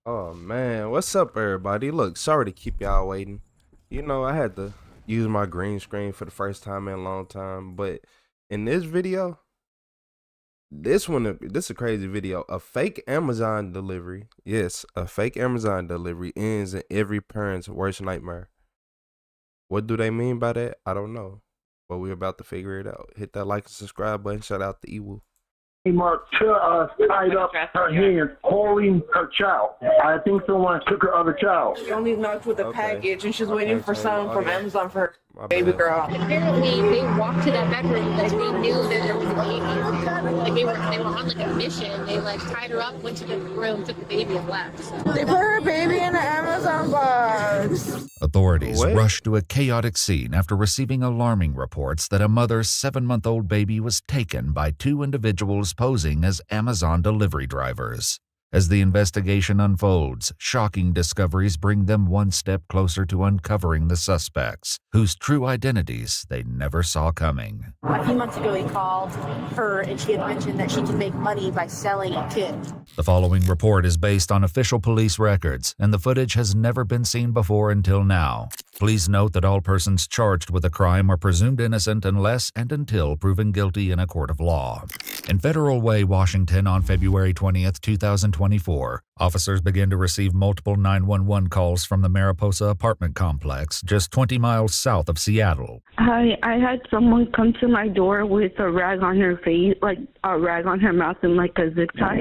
Oh man, what's up everybody? Look, sorry to keep y'all waiting. I had to use my green screen for the first time in a long time, but in this video, this is a crazy video. A fake Amazon delivery. Yes, a fake Amazon delivery ends in every parent's worst nightmare. What do they mean by that? I don't know. But we're about to figure it out. Hit that like and subscribe button. Shout out to Evil. Mark tied up her hands, holding her child. I think someone took her other child. She only knocked with a package, and she's waiting for someone from Amazon for her My baby bad. girl. Apparently, they walked to that bedroom like they knew that there was a baby. Like they were on like a mission. They like tied her up, went to the room, took the baby, and left. They put her baby in the Amazon box. Authorities What? rushed to a chaotic scene after receiving alarming reports that a mother's 7-month-old baby was taken by two individuals posing as Amazon delivery drivers. As the investigation unfolds, shocking discoveries bring them one step closer to uncovering the suspects, whose true identities they never saw coming. A few months ago, he called her and she had mentioned that she could make money by selling a kid. The following report is based on official police records, and the footage has never been seen before until now. Please note that all persons charged with a crime are presumed innocent unless and until proven guilty in a court of law. In Federal Way, Washington, on February 20th, 2024, officers began to receive multiple 911 calls from the Mariposa apartment complex, just 20 miles south of Seattle. Hi, I had someone come to my door with a rag on her face, like a rag on her mouth and like a zip tie.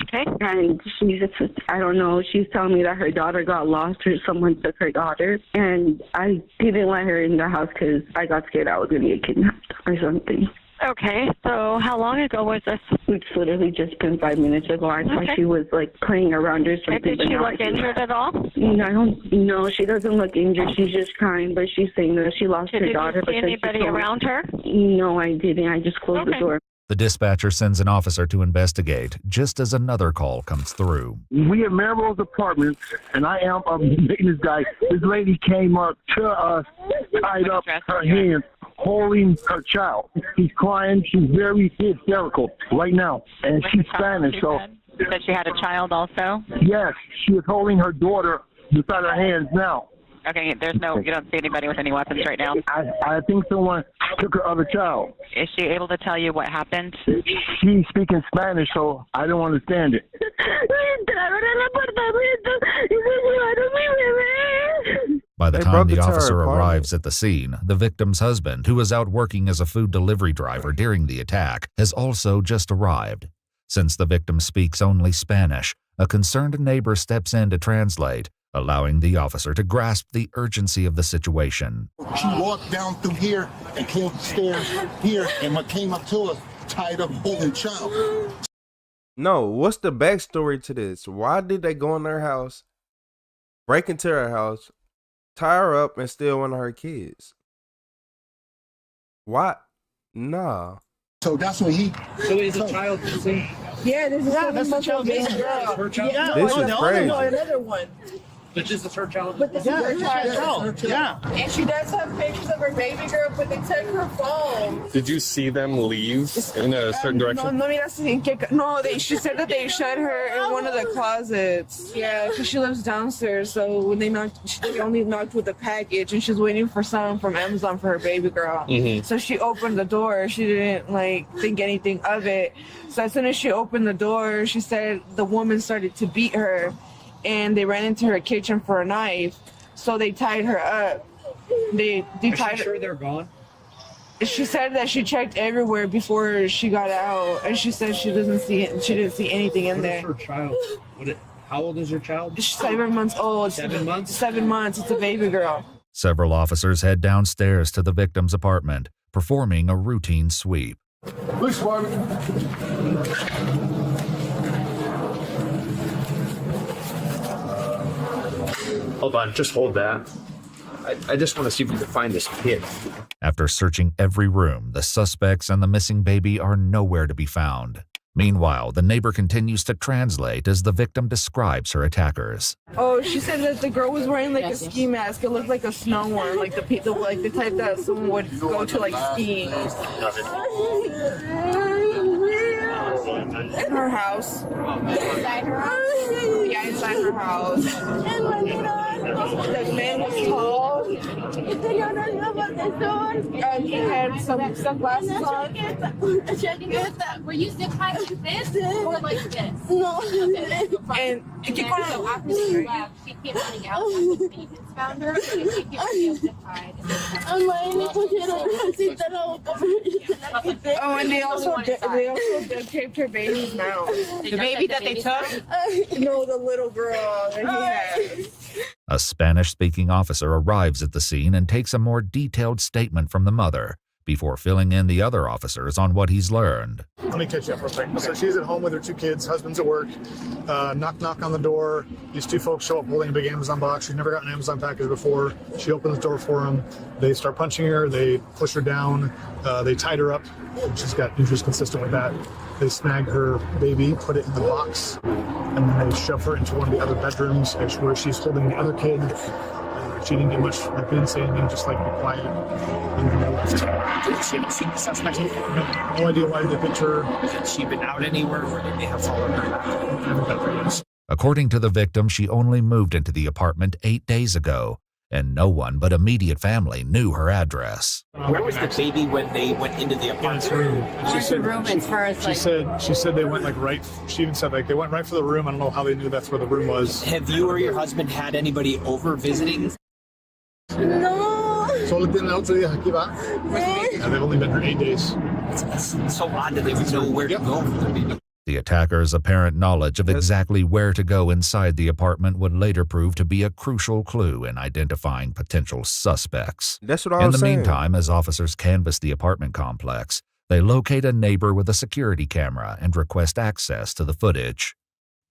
Okay. And she's just, I don't know, she's telling me that her daughter got lost or someone took her daughter. And I didn't let her in the house because I got scared I was going to get kidnapped or something. Okay, so how long ago was this? It's literally just been 5 minutes ago. I thought she was like playing around or something. Did but she now look injured at all? No, I don't know. She doesn't look injured. She's just crying, but she's saying that she lost her Did daughter. you see anybody around her? No, I didn't. I just closed the door. The dispatcher sends an officer to investigate, just as another call comes through. We at Melrose Apartments, and I am a maintenance guy. This lady came up to us, tied up her hands, holding her child. She's crying. She's very hysterical right now, and she's Spanish. So, That she had a child also? yes, she is holding her daughter beside her hands now. Okay, you don't see anybody with any weapons right now. I think someone took her other child. Is she able to tell you what happened? She's speaking Spanish, so I don't understand it. By the They time broke the into her officer apartment. arrives at the scene, the victim's husband, who was out working as a food delivery driver during the attack, has also just arrived. Since the victim speaks only Spanish, a concerned neighbor steps in to translate, allowing the officer to grasp the urgency of the situation. She walked down through here and came upstairs here and came up to us, tied up, holding child. No, what's the backstory to this? Why did they go in her house, break into her house, tie her up, and steal one of her kids? Why? Nah. So that's when he. So is the child missing? Yeah, this is That's the child missing. girl. Her child. Yeah, This no, is no, crazy. no, another one. But this is her child. But this is her child. Yeah. And she does have pictures of her baby girl, but they took her phone. Did you see them leave in a certain direction? No, mira, she said that they shut her in one of the closets. Yeah, because she lives downstairs. So when they only knocked with a package, and she's waiting for someone from Amazon for her baby girl. Mhm. So she opened the door. She didn't think anything of it. So as soon as she opened the door, she said the woman started to beat her, and they ran into her kitchen for a knife. So they tied her up. They Are tied you her. sure they're gone? She said that she checked everywhere before she got out, and she said she didn't see anything in What is there. her child? How old is her child? She's 7 months old. 7 months? 7 months. It's a baby girl. Several officers head downstairs to the victim's apartment, performing a routine sweep. Police department. Hold on, just hold that. I just want to see if we can find this kid. After searching every room, the suspects and the missing baby are nowhere to be found. Meanwhile, the neighbor continues to translate as the victim describes her attackers. Oh, she said that the girl was wearing a ski mask. It looked like a snow one, like the type that someone would go to skiing. In her house. Inside her house? Yeah, inside her house. The man was tall. He had some sunglasses on. Were you zip tied like this or like this? No. And So after she left, she came running out. That's when Phoenix found her. She came zip tied. Oh, and they also duct taped her baby's mouth. The baby that they took? No, the little girl that he had. A Spanish-speaking officer arrives at the scene and takes a more detailed statement from the mother before filling in the other officers on what he's learned. Let me catch you up real quick. So she's at home with her 2 kids, husband's at work, knock on the door. These 2 folks show up holding a big Amazon box. She's never gotten an Amazon package before. She opens the door for them. They start punching her, they push her down, they tied her up. She's got injuries consistent with that. They snag her baby, put it in the box, and then they shove her into one of the other bedrooms where she's holding the other kid. She didn't get much, like, didn't say anything, just like be quiet. And then they left. Did she see the suspect? No idea why they picked her. Has she been out anywhere, or did they have followed her back? According to the victim, she only moved into the apartment 8 days ago, and no one but immediate family knew her address. Where was the baby when they went into the apartment room? She said, room as far as she said they went like right. She even said like they went right for the room. I don't know how they knew that's where the room was. Have you or your husband had anybody over visiting? No. Solo tienen otro día aquí va. And they've only been here 8 days. It's so odd that they would know where to go for the baby. The attacker's apparent knowledge of exactly where to go inside the apartment would later prove to be a crucial clue in identifying potential suspects. That's what I was saying. In the meantime, as officers canvass the apartment complex, they locate a neighbor with a security camera and request access to the footage.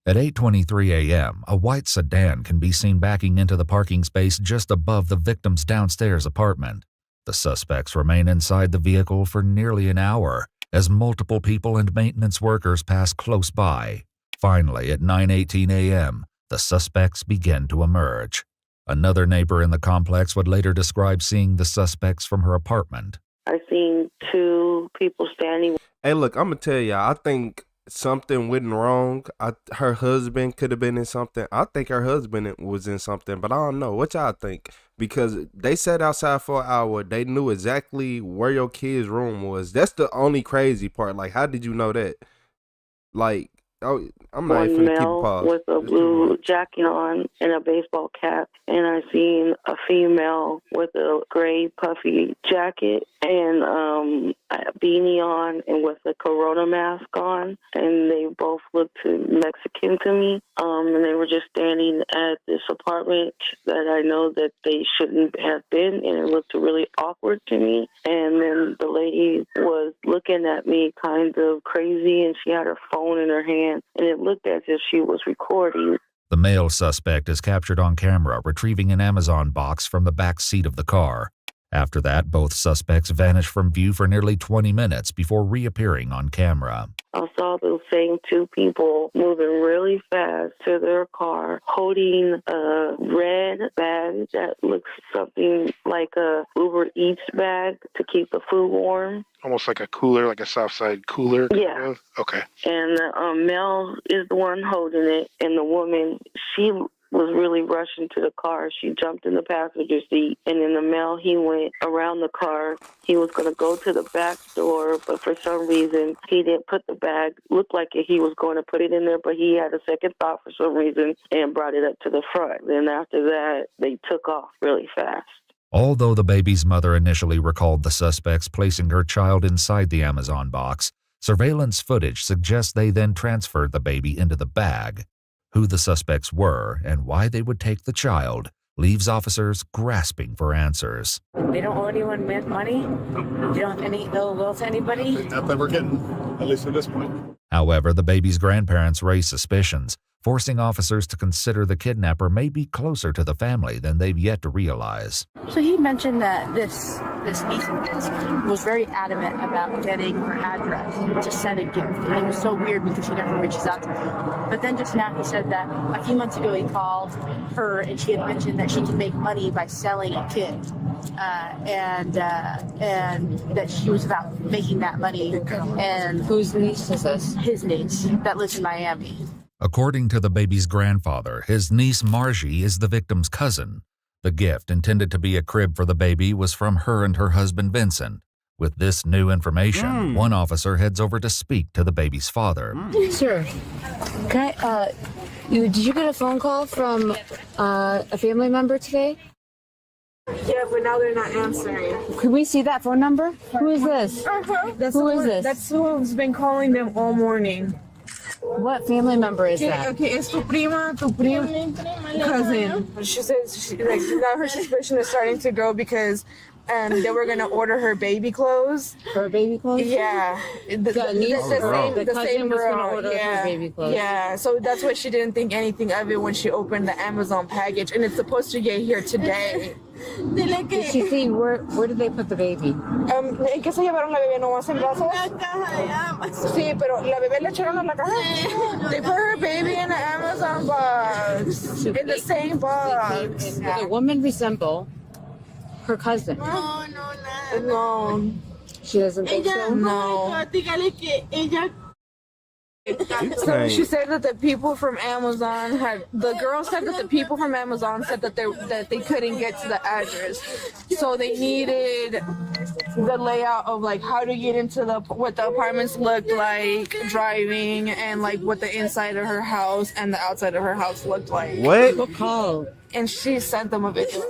At 8:23 a.m., a white sedan can be seen backing into the parking space just above the victim's downstairs apartment. The suspects remain inside the vehicle for nearly an hour, as multiple people and maintenance workers pass close by. Finally, at 9:18 a.m., the suspects begin to emerge. Another neighbor in the complex would later describe seeing the suspects from her apartment. I seen 2 people standing. Hey, look, I'm going to tell y'all, I think something went wrong. Her husband could have been in something. I think her husband was in something, but I don't know. What y'all think? Because they sat outside for an hour. They knew exactly where your kid's room was. That's the only crazy part. Like, how did you know that? Like, I'm not even finna keep a pause. With a blue jacket on and a baseball cap, and I seen a female with a gray puffy jacket and a beanie on and with a corona mask on, and they both looked Mexican to me, and they were just standing at this apartment that I know that they shouldn't have been, and it looked really awkward to me. And then the lady was looking at me kind of crazy, and she had her phone in her hand, and it looked as if she was recording. The male suspect is captured on camera retrieving an Amazon box from the back seat of the car. After that, both suspects vanish from view for nearly 20 minutes before reappearing on camera. I saw those same 2 people moving really fast to their car, holding a red bag that looks something like a Uber Eats bag to keep the food warm. Almost like a cooler, like a Southside cooler. Yeah. Okay. And the male is the one holding it, and the woman, she was really rushing to the car. She jumped in the passenger seat, and then the male, he went around the car. He was going to go to the back door, but for some reason, he didn't put the bag. Looked like he was going to put it in there, but he had a second thought for some reason and brought it up to the front. Then after that, they took off really fast. Although the baby's mother initially recalled the suspects placing her child inside the Amazon box, surveillance footage suggests they then transferred the baby into the bag. Who the suspects were and why they would take the child leaves officers grasping for answers. They don't owe anyone money? They don't have any ill will to anybody? Not that we're getting, at least at this point. However, the baby's grandparents raise suspicions, forcing officers to consider the kidnapper may be closer to the family than they've yet to realize. So he mentioned that this niece of his was very adamant about getting her address to send a gift. And it was so weird because she never reaches out to her. But then just now he said that a few months ago he called her and she had mentioned that she could make money by selling a kid. And that she was about making that money. And whose niece is this? His niece that lives in Miami. According to the baby's grandfather, his niece Margie is the victim's cousin. The gift, intended to be a crib for the baby, was from her and her husband Vincent. With this new information, one officer heads over to speak to the baby's father. Sure. Can I, did you get a phone call from a family member today? Yeah, but now they're not answering. Could we see that phone number? Who is this? Who is this? That's who's been calling them all morning. What family member is that? Okay, it's tu prima, cousin. She says now her suspicion is starting to grow because they were gonna order her baby clothes. Her baby clothes? Yeah. The same girl. Yeah. Baby clothes. Yeah. So that's why she didn't think anything of it when she opened the Amazon package, and it's supposed to get here today. Did she see where did they put the baby? ¿En qué se llevaron la bebé? ¿No más en brazos? Sí, pero la bebé le echaron a la caja. They put her baby in the Amazon box. In the same box. Does the woman resemble her cousin? No. She doesn't think so? No. So she said that the people from Amazon the girl said that the people from Amazon said that they couldn't get to the address. So they needed the layout of like how to get into what the apartments looked like, driving, and like what the inside of her house and the outside of her house looked like. What? Call. And she sent them a video.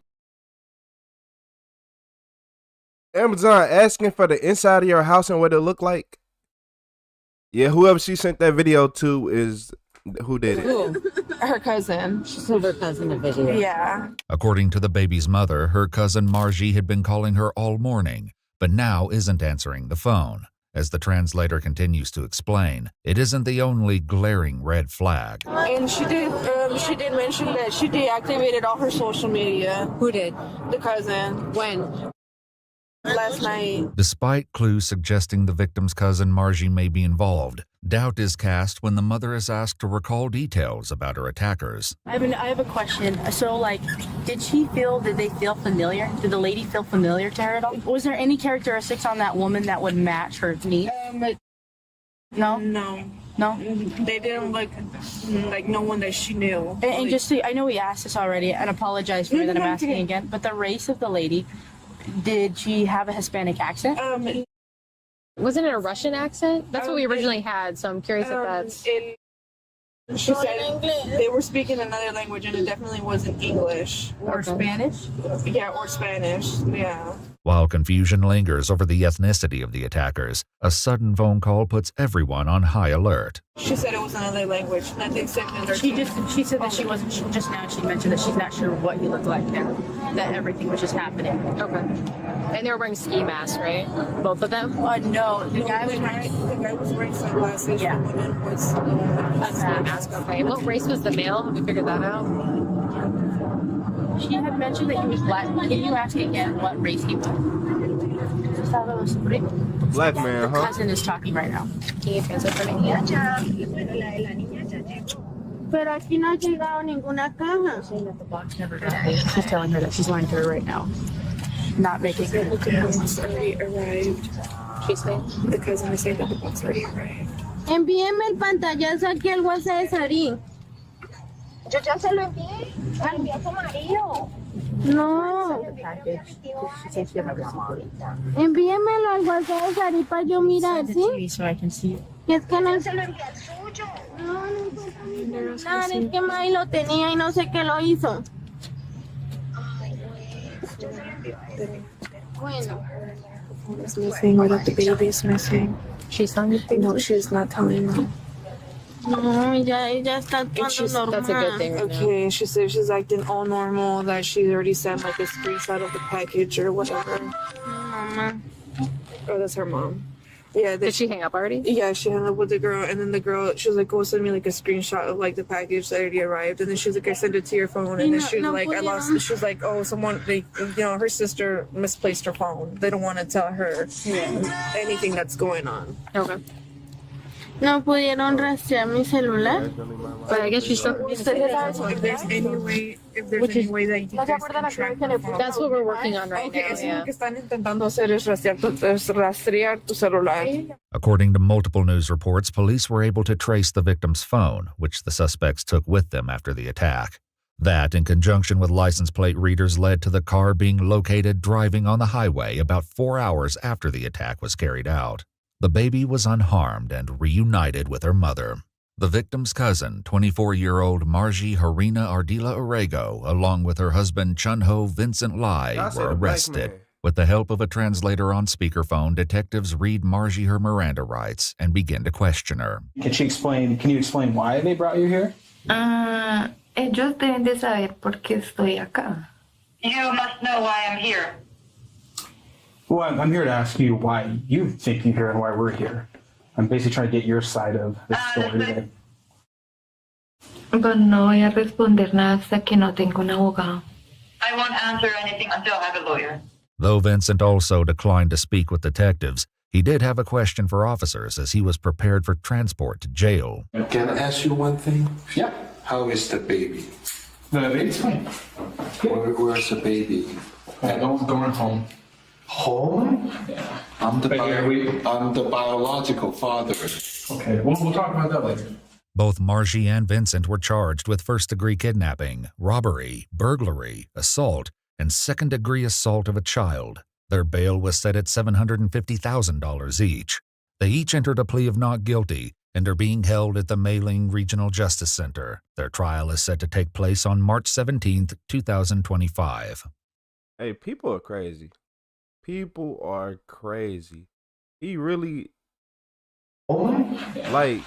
Amazon asking for the inside of your house and what it looked like? Yeah, whoever she sent that video to is who did it? Who? Her cousin. She sent her cousin a video. Yeah. According to the baby's mother, her cousin Margie had been calling her all morning, but now isn't answering the phone. As the translator continues to explain, it isn't the only glaring red flag. And she did mention that she deactivated all her social media. Who did? The cousin. When? Last night. Despite clues suggesting the victim's cousin Margie may be involved, doubt is cast when the mother is asked to recall details about her attackers. I have a question. So, like, did they feel familiar? Did the lady feel familiar to her at all? Was there any characteristics on that woman that would match her niece? No? No? They didn't look like no one that she knew. And just so, I know we asked this already, and apologize for that I'm asking again, but the race of the lady, did she have a Hispanic accent? Wasn't it a Russian accent? That's what we originally had, so I'm curious if that's... She said they were speaking another language, and it definitely wasn't English. Or Spanish? Yeah, or Spanish, yeah. While confusion lingers over the ethnicity of the attackers, a sudden phone call puts everyone on high alert. She said it was another language, nothing similar. She said that she wasn't, just now she mentioned that she's not sure what he looked like now, that everything was just happening. Okay. And they were wearing ski masks, right? Both of them? No, the guy was wearing sunglasses. Yeah. The woman was a mask. Okay. What race was the male? Have we figured that out? She had mentioned that he was black. Can you ask again what race he was? Black man, The huh? cousin is talking right now. Can you translate for me? Pero aquí no ha llegado ninguna caja. She's telling her that she's lying to her right now. Not making it. The box already arrived. She's saying? The cousin is saying that the box already arrived. Envíeme el pantallazo aquí al WhatsApp de Sarín. Yo ya se lo envié. Al envié a tu marido. No. Envíemelo al WhatsApp de Sarín para yo mirar, ¿sí? So I can see it. Y es que no se lo envié al suyo. No encuentro nada. Es que May lo tenía y no sé qué lo hizo. Bueno. Is missing or that the baby is missing. She's telling you? No, she's not telling me. No, ella está actuando normal. That's a good thing right Okay, she said she's acting all normal, that she already sent like a screenshot of the package or whatever. Mama. Oh, that's her mom. Yeah. Did she hang up already? Yeah, she hung up with the girl, and then the girl, she was like, "Go send me like a screenshot of like the package that already arrived." And then she was like, "I sent it to your phone." And then she was like, "I lost." She was like, "Oh, someone, her sister misplaced her phone. They don't want to tell her anything that's going on." Okay. No pudieron rastrear mi celular. But I guess she's still. If there's any way that you can track the phone. That's what we're working on right Okay, now. eso es Yeah. lo que están intentando hacer es rastrear tu celular. According to multiple news reports, police were able to trace the victim's phone, which the suspects took with them after the attack. That, in conjunction with license plate readers, led to the car being located driving on the highway about 4 hours after the attack was carried out. The baby was unharmed and reunited with her mother. The victim's cousin, 24-year-old Margie Harina Ardila Orego, along with her husband Chunho Vincent Lai, were arrested. With the help of a translator on speakerphone, detectives read Margie her Miranda rights and begin to question her. Can you explain why they brought you here? Ellos deben de saber por qué estoy acá. You must know why I'm here. Well, I'm here to ask you why you think you're here and why we're here. I'm basically trying to get your side of the story today. Pero no voy a responder nada hasta que no tenga un abogado. I won't answer anything until I have a lawyer. Though Vincent also declined to speak with detectives, he did have a question for officers as he was prepared for transport to jail. Can I ask you one thing? Yeah. How is the baby? The baby's fine. Where's the baby? Going home. Home? Yeah. I'm the biological father. Okay, we'll talk about that later. Both Margie and Vincent were charged with first-degree kidnapping, robbery, burglary, assault, and second-degree assault of a child. Their bail was set at $750,000 each. They each entered a plea of not guilty and are being held at the Mei Ling Regional Justice Center. Their trial is set to take place on March 17th, 2025. Hey, people are crazy. People are crazy. He really, like,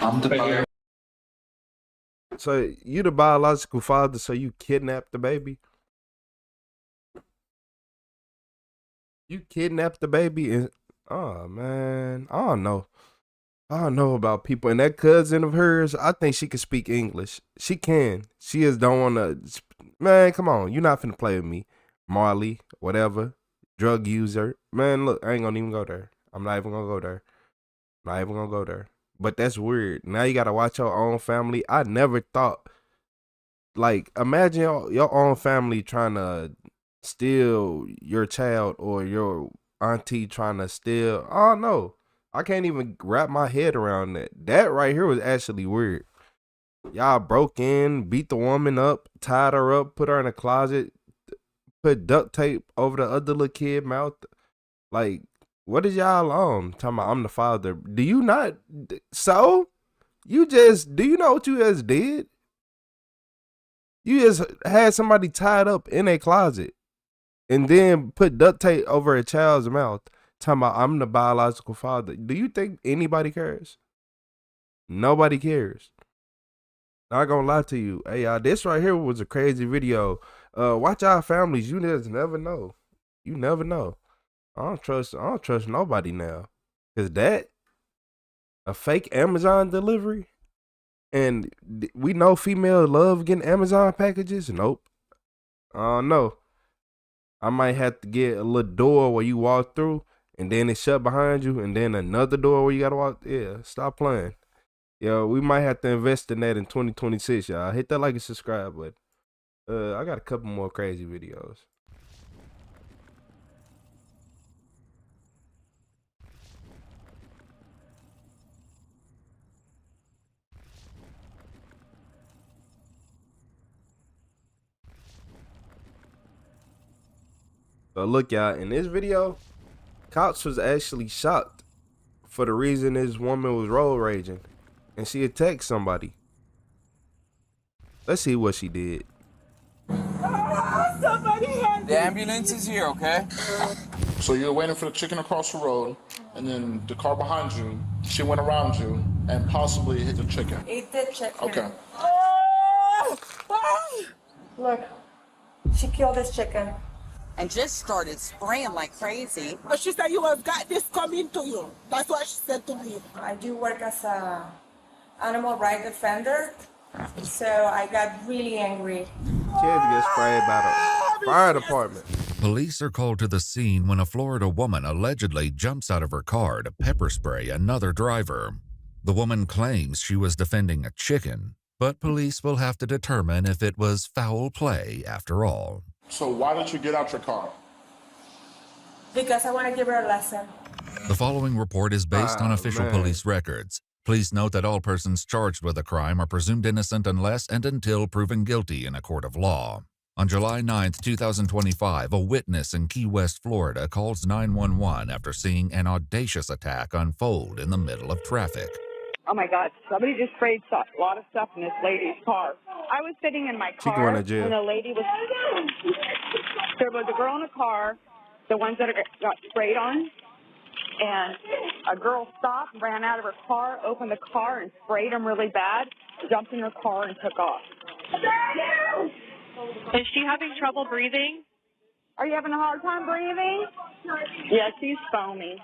so you the biological father, so you kidnapped the baby? You kidnapped the baby? And, oh, man, I don't know. I don't know about people. And that cousin of hers, I think she can speak English. She can. She just don't want to. Man, come on. You're not finna play with me. Marley, whatever. Drug user. Man, look, I ain't gonna even go there. I'm not even gonna go there. Not even gonna go there. But that's weird. Now you gotta watch your own family. I never thought, like, imagine your own family trying to steal your child or your auntie trying to steal. Oh, no. I can't even wrap my head around that. That right here was actually weird. Y'all broke in, beat the woman up, tied her up, put her in a closet, put duct tape over the other little kid mouth. Like, what is y'all on? Talking about I'm the father. Do you not? So? Do you know what you just did? You just had somebody tied up in a closet and then put duct tape over a child's mouth. Talking about I'm the biological father. Do you think anybody cares? Nobody cares. Not gonna lie to you. Hey, this right here was a crazy video. Watch our families. You just never know. You never know. I don't trust nobody now. Cause that a fake Amazon delivery, and we know females love getting Amazon packages. Nope. No. I might have to get a little door where you walk through, and then it's shut behind you, and then another door where you gotta walk. Yeah, stop playing. Yo, we might have to invest in that in 2026, y'all. Hit that like and subscribe button. I got a couple more crazy videos. So look, y'all, in this video, cops was actually shocked for the reason this woman was road raging and she attacked somebody. Let's see what she did. The ambulance is here, okay? So you're waiting for the chicken across the road, and then the car behind you, she went around you and possibly hit the chicken. Eat the chicken. Okay. Look, she killed this chicken. and just started spraying like crazy. But she said you have got this coming to you. That's what she said to me. I do work as a animal rights defender, so I got really angry. Kids get sprayed by the fire department. Police are called to the scene when a Florida woman allegedly jumps out of her car to pepper spray another driver. The woman claims she was defending a chicken, but police will have to determine if it was foul play after all. So why did you get out your car? Because I want to give her a lesson. The following report is based on official police records. Please note that all persons charged with a crime are presumed innocent unless and until proven guilty in a court of law. On July 9, 2025, a witness in Key West, Florida calls 911 after seeing an audacious attack unfold in the middle of traffic. Oh my God, somebody just sprayed a lot of stuff in this lady's car. I was sitting in my car when the lady was, there was a girl in the car, the ones that got sprayed on, and a girl stopped, ran out of her car, opened the car and sprayed them really bad, jumped in her car and took off. Is she having trouble breathing? Are you having a hard time breathing? Yeah, she's foaming.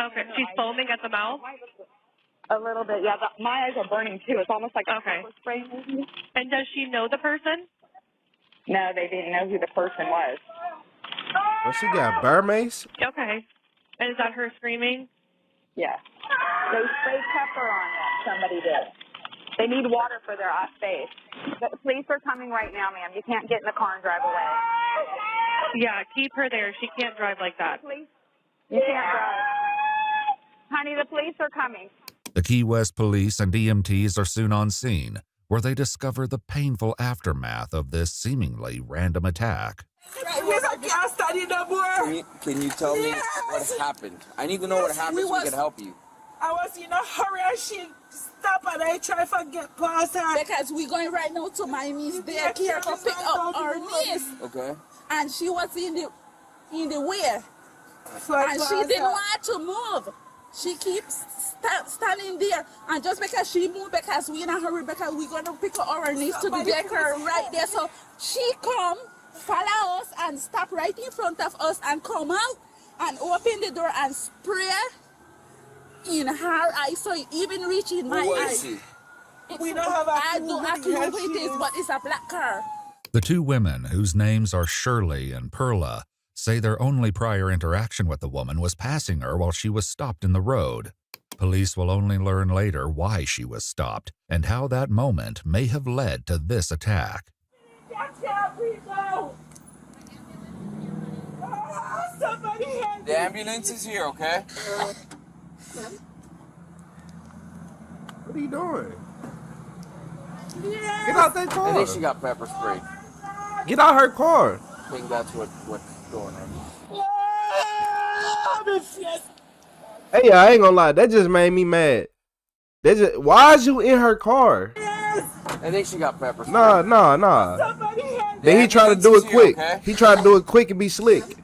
Okay, she's foaming at the mouth? A little bit, yeah. My eyes are burning too. It's almost like a pepper spray. And does she know the person? No, they didn't know who the person was. Well, she got bear mace? Okay. And is that her screaming? Yeah. They sprayed pepper on it. Somebody did. They need water for their face. The police are coming right now, ma'am. You can't get in the car and drive away. Yeah, keep her there. She can't drive like that. Please? You can't drive. Honey, the police are coming. The Key West police and EMTs are soon on scene, where they discover the painful aftermath of this seemingly random attack. Can you tell me what happened? I need to know what happened so we can help you. I was in a hurry and she stopped and I tried to get past her. Because we're going right now to my niece daycare to pick up our niece. Okay. And she was in the way. And she didn't want to move. She keeps standing there. And just because she moved, because we're in a hurry, because we're going to pick up our niece to the daycare right there. So she come, follow us and stop right in front of us and come out and open the door and spray in her eyes, so it even reach in my eyes. We don't have I don't know who it is, but it's a black car. The two women, whose names are Shirley and Perla, say their only prior interaction with the woman was passing her while she was stopped in the road. Police will only learn later why she was stopped and how that moment may have led to this attack. The ambulance is here, okay? What are you doing? Get out that car. I think she got pepper sprayed. Get out her car. I think that's what's going on. Hey, I ain't gonna lie. That just made me mad. Why is you in her car? I think she got pepper sprayed. Nah. Then he tried to do it quick. Okay? He tried to do it quick and be slick.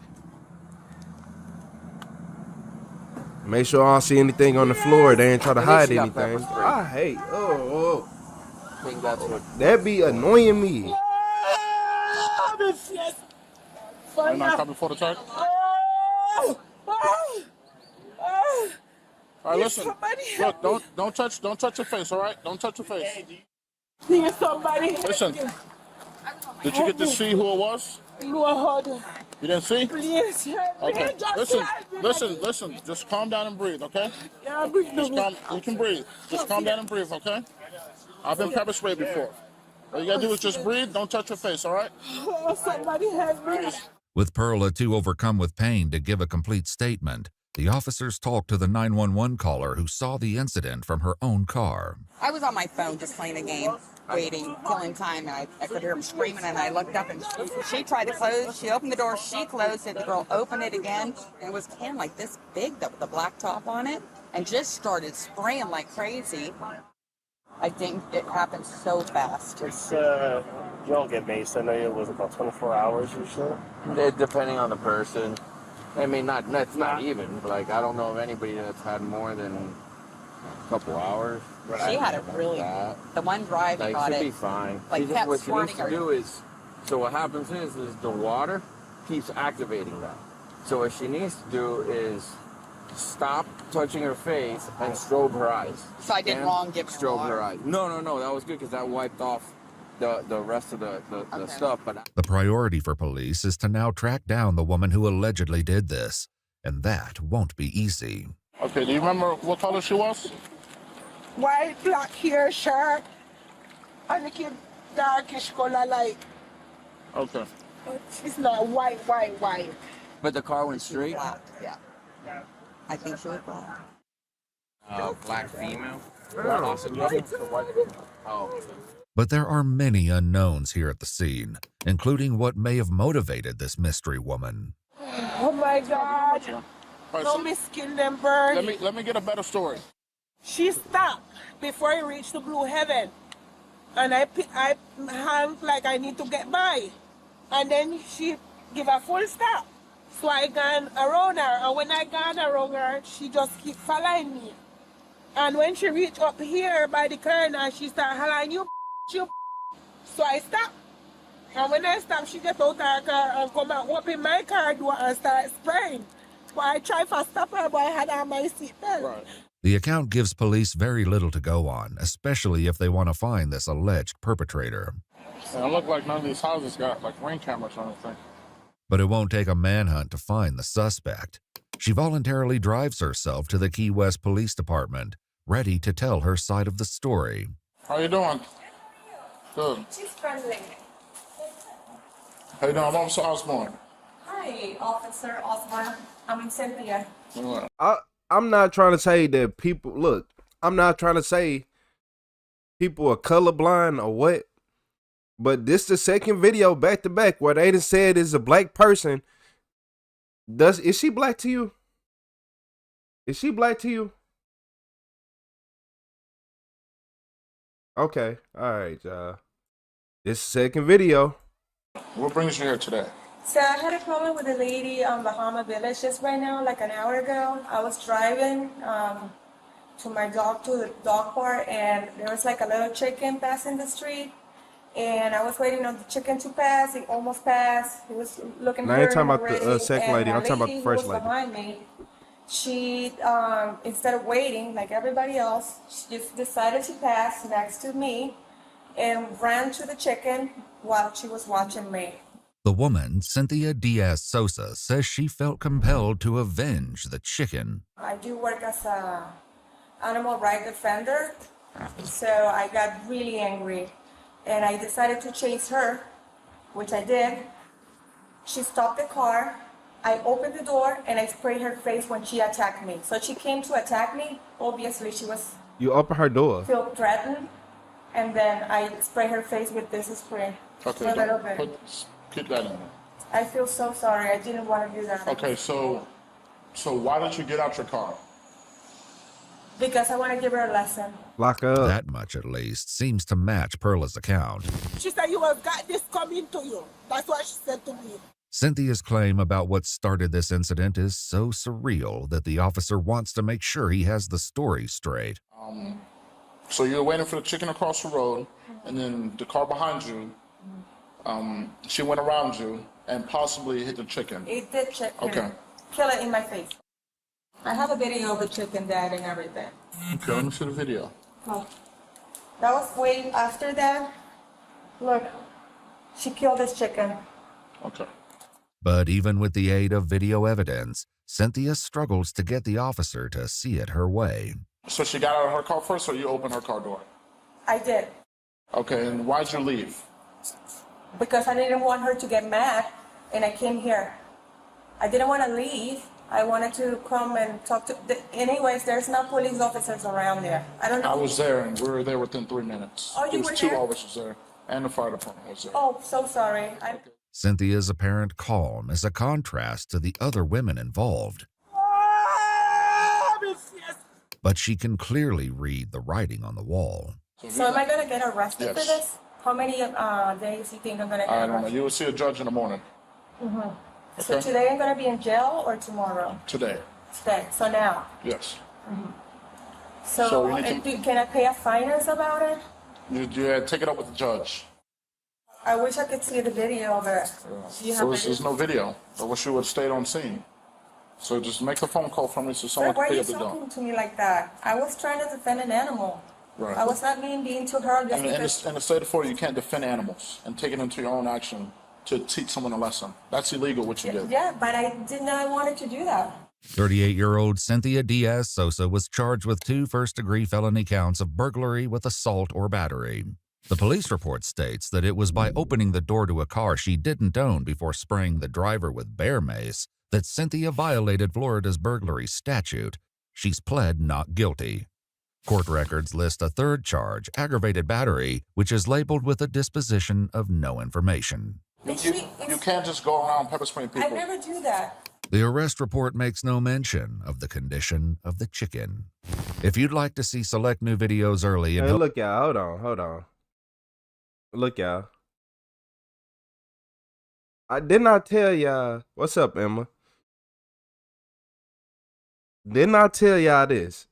Make sure I don't see anything on the floor. They ain't try to hide anything. I hate. Oh. I think that's what. That be annoying me. You're not coming for the check? All right, listen. Look, don't touch your face. All right, don't touch your face. Listen. Did you get to see who it was? No, you didn't see? Please. Okay. Listen. Just calm down and breathe, okay? Yeah, I'm breathing. You can breathe. Just calm down and breathe, okay? I've been pepper sprayed before. All you gotta do is just breathe. Don't touch your face, all right? Oh, somebody help me. With Perla too overcome with pain to give a complete statement, the officers talked to the 911 caller who saw the incident from her own car. I was on my phone just playing a game, waiting, killing time, and I could hear him screaming, and I looked up, and she tried to close. She opened the door, she closed it, the girl opened it again, and it was a can like this big with the black top on it, and just started spraying like crazy. I think it happened so fast. It's, you don't get maced. I know it was about 24 hours or so. Depending on the person. I mean, that's not even. Like, I don't know of anybody that's had more than a couple hours. She had it really. The one driving got it. She'll be fine. Like, kept what she needs squirting to her. do is, so what happens is the water keeps activating that. So what she needs to do is stop touching her face and strobe her eyes. So I did wrong giving her strobe water. her eyes. No, that was good because that wiped off the rest of the stuff. But The priority for police is to now track down the woman who allegedly did this, and that won't be easy. Okay, do you remember what color she was? White, black hair, shirt, and the kid darkish color like. Okay. It's not white. but the car went straight. Black, yeah. I think she was black. Black female. Oh. But there are many unknowns here at the scene, including what may have motivated this mystery woman. Oh my God! Right, Don't so be skin them burn. let me get a better story. She stopped before I reached the blue heaven, and I hung like I need to get by, and then she give a full stop. So I gone around her, and when I gone around her, she just keep following me. And when she reached up here by the corner, she started hollering, you. So I stopped. And when I stopped, she get out of her car and come and open my car door and start spraying. But I tried to stop her, but I had on my seatbelt. Right. The account gives police very little to go on, especially if they want to find this alleged perpetrator. And it looked like none of these houses got like ring cameras or anything. But it won't take a manhunt to find the suspect. She voluntarily drives herself to the Key West Police Department, ready to tell her side of the story. How you doing? Good. She's friendly. How you doing? I'm Officer Osborne. Hi, Officer Osborne. I'm Cynthia. I'm not trying to say that people, look, I'm not trying to say people are colorblind or what, but this the second video back to back where they done said is a black person. Is she black to you? Is she black to you? Okay, all right, this second video. What brings you here today? So I had a problem with a lady on Bahama Village just right now, like an hour ago. I was driving to my dog to the dog park, and there was like a little chicken passing the street, and I was waiting on the chicken to pass. He almost passed. He was looking. Now I ain't talking about the second lady. I'm talking about the first lady. Behind me, she instead of waiting like everybody else, she just decided to pass next to me and ran to the chicken while she was watching me. The woman, Cynthia Diaz Sosa, says she felt compelled to avenge the chicken. I do work as a animal rights defender, so I got really angry and I decided to chase her, which I did. She stopped the car, I opened the door, and I sprayed her face when she attacked me. So she came to attack me. Obviously, she was You open her door. feel threatened, and then I sprayed her face with this spray. Okay, a little bit. Keep that in there. I feel so sorry. I didn't want to do that. Okay, so why did you get out your car? Because I want to give her a lesson. Lock up. That much, at least, seems to match Perla's account. She said you have got this coming to you. That's what she said to me. Cynthia's claim about what started this incident is so surreal that the officer wants to make sure he has the story straight. So you were waiting for the chicken across the road, and then the car behind you, she went around you and possibly hit the chicken. It did chicken. Okay. Kill it in my face. I have a video of the chicken dead and everything. Okay, let me see the video. Oh. That was way after that. Look, she killed this chicken. Okay. But even with the aid of video evidence, Cynthia struggles to get the officer to see it her way. So she got out of her car first, or you opened her car door? I did. Okay, and why'd you leave? Because I didn't want her to get mad, and I came here. I didn't want to leave. I wanted to come and talk to... Anyways, there's no police officers around there. I don't know. I was there, and we were there within 3 minutes. Oh, you were There was 2 there? officers there, and the fire department was there. Oh, so sorry. Cynthia's apparent calm is a contrast to the other women involved. But she can clearly read the writing on the wall. So am I going to get arrested for Yes. this? How many days do you think I'm going to get I don't know. arrested? You will see a judge in the morning. Mm-hmm. So Okay. today I'm going to be in jail or tomorrow? Today. Today. So now. Yes. So, So you need to- can I pay a fine or something about it? You take it up with the judge. I wish I could see the video, but you have There's no video. I wish you would have stayed on scene. So just make a phone call from me so Sir, someone why can are pick you up the talking dog. to me like that? I was trying to defend an animal. Right. I was not being too hard just And because. in the state of Florida, you can't defend animals and take it into your own action to teach someone a lesson. That's illegal what you did. Yeah, but I did not want to do that. 38-year-old Cynthia Diaz Sosa was charged with 2 first-degree felony counts of burglary with assault or battery. The police report states that it was by opening the door to a car she didn't own before spraying the driver with bear mace that Cynthia violated Florida's burglary statute. She's pled not guilty. Court records list a third charge, aggravated battery, which is labeled with a disposition of no information. You can't just go around pepper spraying people. I never do that. The arrest report makes no mention of the condition of the chicken. If you'd like to see select new videos early and hey, look, y'all, hold on. Look, y'all. I did not tell y'all. What's up, Emma? Did not tell y'all this.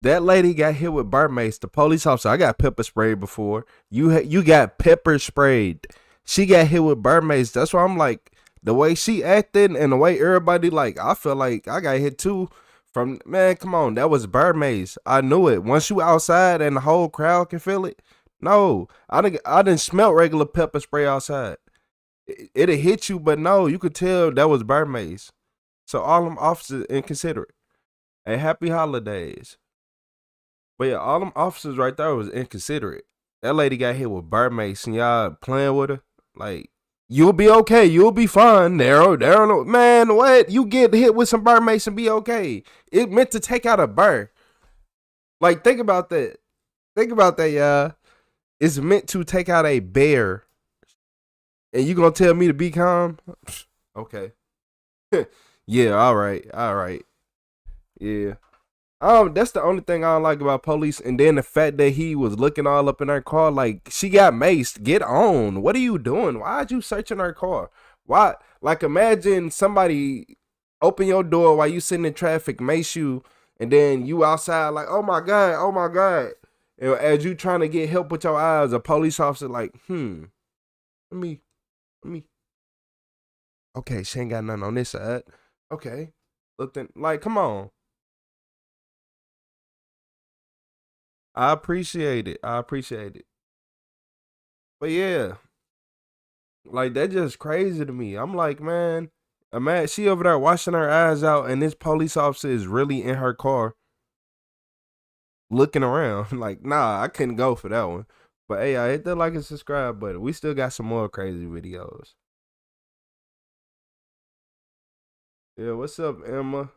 That lady got hit with burn mace. The police officer. I got pepper sprayed before. You got pepper sprayed. She got hit with burn mace. That's why I'm like, the way she acted and the way everybody like, I feel like I got hit too. From man, come on, that was burn mace. I knew it. Once you outside and the whole crowd can feel it. No, I didn't smell regular pepper spray outside. It'll hit you, but no, you could tell that was burn mace. So all them officers inconsiderate. Hey, happy holidays. But yeah, all them officers right there was inconsiderate. That lady got hit with burn mace and y'all playing with her. Like, you'll be okay. You'll be fine. There, man, what? You get hit with some burn mace and be okay. It meant to take out a burr. Like, think about that. Think about that, y'all. It's meant to take out a bear. And you gonna tell me to be calm? Okay. Yeah, all right. Yeah. That's the only thing I don't like about police. And then the fact that he was looking all up in her car, like, she got maced. Get on. What are you doing? Why'd you searching her car? Why? Like, imagine somebody open your door while you sitting in traffic, mace you, and then you outside like, oh my God. And as you trying to get help with your eyes, a police officer like, let me. Okay, she ain't got nothing on this side. Okay. Look, then, like, come on. I appreciate it. But yeah, like, that just crazy to me. I'm like, man, imagine she over there washing her eyes out and this police officer is really in her car looking around. Like, nah, I couldn't go for that one. But hey, I hit that like and subscribe button. We still got some more crazy videos. Yeah, what's up, Emma?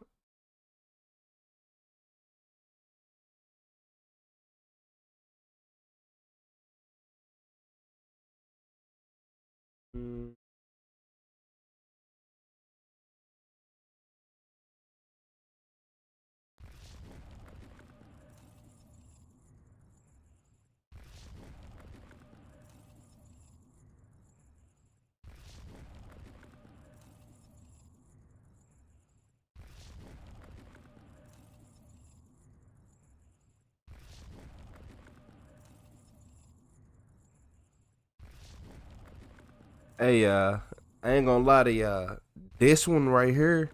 Hey, I ain't gonna lie to y'all. This one right here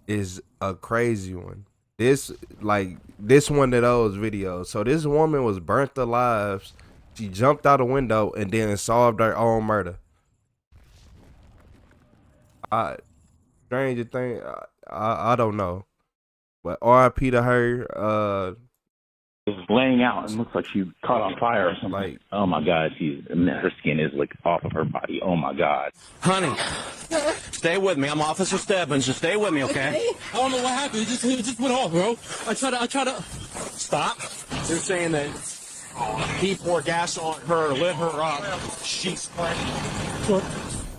is a crazy one. This one of those videos. So this woman was burnt alive. She jumped out a window and then solved her own murder. Stranger thing, I don't know. But R.I.P. to her. Was laying out and looks like she caught on fire or something. Like, oh my God, her skin is like off of her body. Oh my God. Honey, stay with me. I'm Officer Stebbins. Just stay with me, okay? I don't know what happened. It just went off, bro. I try to Stop. They're saying that he poured gas on her, lit her up. She's pregnant.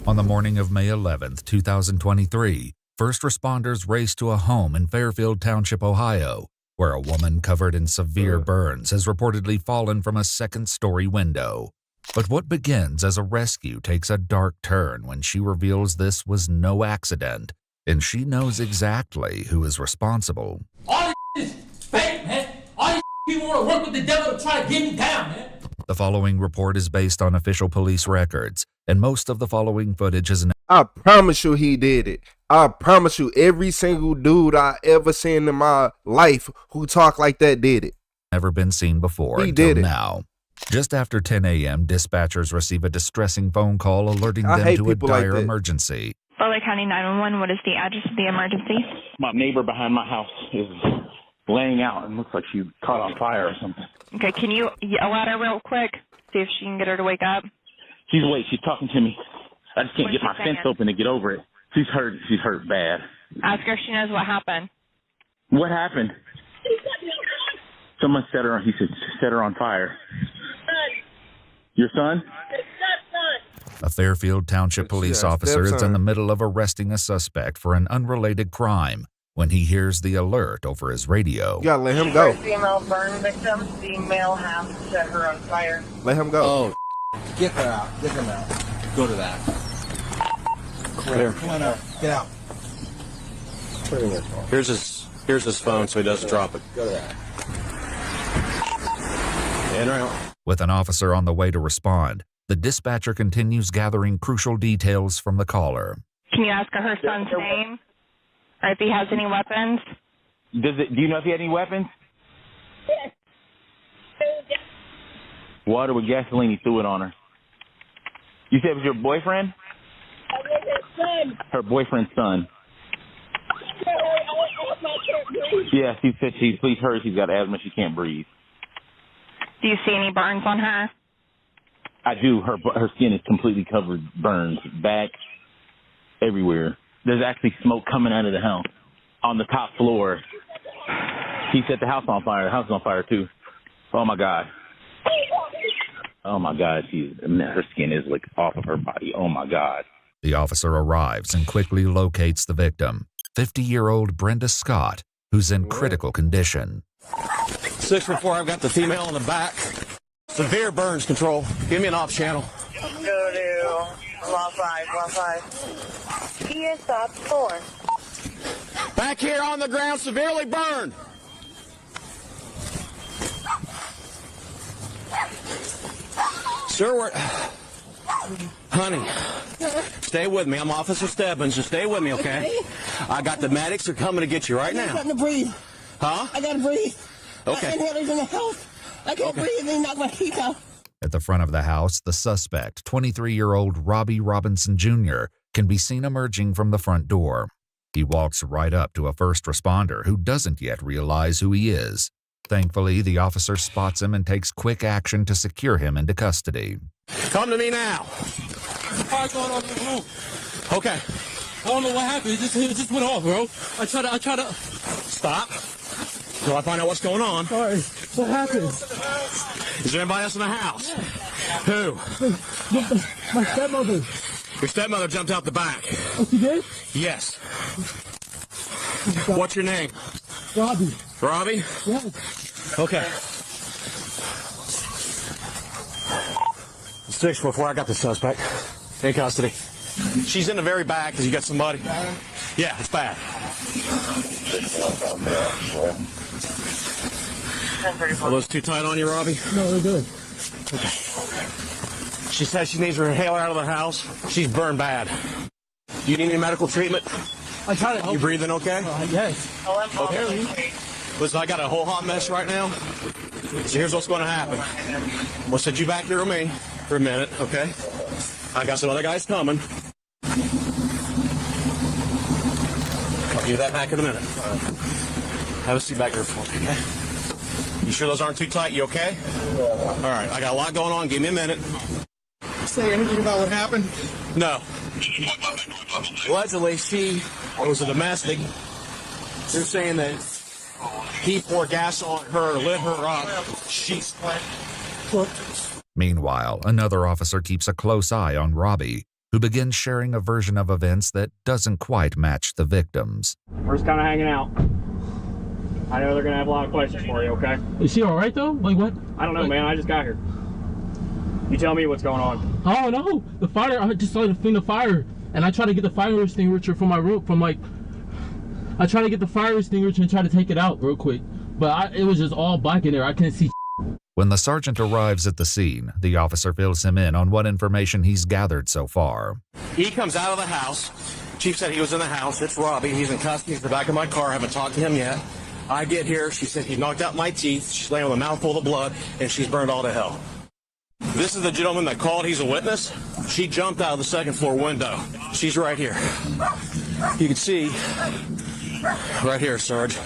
On the morning of May 11th, 2023, first responders raced to a home in Fairfield Township, Ohio, where a woman covered in severe burns has reportedly fallen from a second-story window. But what begins as a rescue takes a dark turn when she reveals this was no accident, and she knows exactly who is responsible. All this is fake, man. All these people want to work with the devil to try to get me down, man. The following report is based on official police records, and most of the following footage is I promise you he did it. I promise you every single dude I ever seen in my life who talk like that did it. Never been seen before He until did it. now. Just after 10 a.m., dispatchers receive a distressing phone call alerting I them hate to a people like dire that. emergency. Butler County 911, what is the address of the emergency? My neighbor behind my house is laying out and looks like she caught on fire or something. Okay, can you yell at her real quick? See if she can get her to wake up. She's talking to me. I just can't What's get my she fence saying? open to get over it. She's hurt bad. Ask her if she knows what happened. What happened? Someone set her on, he said, set her on fire. Your son? A Fairfield Township police officer is in the middle of arresting a suspect for an unrelated crime when he hears the alert over his radio. You gotta let him go. Female burn victim. The male has set her on fire. Let him go. Oh, get her out. Get him out. Go to that. Clear. Come on out. Get out. Here's his phone so he doesn't drop it. Go to that. In or out. With an officer on the way to respond, the dispatcher continues gathering crucial details from the caller. Can you ask her son's name? Or if he has any weapons? Do you know if he had any weapons? Water with gasoline, he threw it on her. You said it was your boyfriend? Her boyfriend's son. Yes, he said please hurry, she's got asthma, she can't breathe. Do you see any burns on her? I do. Her skin is completely covered, burns, back, everywhere. There's actually smoke coming out of the house on the top floor. He set the house on fire. The house is on fire too. Oh my God. Oh my God. Her skin is like off of her body. Oh my God. The officer arrives and quickly locates the victim, 50-year-old Brenda Scott, who's in critical condition. 614, I've got the female in the back. Severe burns control. Give me an off channel. Go to 115. Kia stop 4. Back here on the ground, severely burned. Sir, honey, stay with me. I'm Officer Stebbins. Just stay with me, okay? I got the medics are coming to get you right now. I gotta breathe. Huh? I gotta breathe. Okay. My inhaler's in the house. I can't breathe and knock my teeth out. At the front of the house, the suspect, 23-year-old Robbie Robinson Jr., can be seen emerging from the front door. He walks right up to a first responder who doesn't yet realize who he is. Thankfully, the officer spots him and takes quick action to secure him into custody. Come to me now. There's a fire going on in the room. Okay. I don't know what happened. It just went off, bro. I try to. Stop. Till I find out what's going on. Sorry. What happened? Is there anybody else in the house? Who? My stepmother. Your stepmother jumped out the back. Oh, she did? Yes. What's your name? Robbie. Robbie? Yes. Okay. 614, I got the suspect. In custody. She's in the very back because you got somebody. Yeah, it's bad. Are those too tight on you, Robbie? No, they're good. Okay. She says she needs her inhaler out of the house. She's burned bad. Do you need any medical treatment? I try to help. You breathing okay? Yes. Okay. Listen, I got a whole hot mess right now. So here's what's going to happen. We'll set you back there with me for a minute, okay? I got some other guys coming. I'll give you that back in a minute. Have a seat back there for me, okay? You sure those aren't too tight? You okay? All right, I got a lot going on. Give me a minute. Say anything about what happened? No. Allegedly, she was a domestic. They're saying that he poured gas on her, lit her up. She's Meanwhile, another officer keeps a close eye on Robbie, who begins sharing a version of events that doesn't quite match the victim's. We're just kind of hanging out. I know they're going to have a lot of questions for you, okay? Is she all right, though? Like, what? I don't know, man. I just got here. You tell me what's going on. Oh, no. The fire, I just saw the fire. And I tried to get the fire extinguisher from my room, I tried to get the fire extinguisher and try to take it out real quick. But it was just all black in there. I couldn't see. When the sergeant arrives at the scene, the officer fills him in on what information he's gathered so far. He comes out of the house. Chief said he was in the house. It's Robbie. He's in custody. He's in the back of my car. I haven't talked to him yet. I get here. She said he knocked out my teeth. She's laying with a mouthful of blood, and she's burned all to hell. This is the gentleman that called. He's a witness. She jumped out of the second floor window. She's right here. You can see right here, Sarge.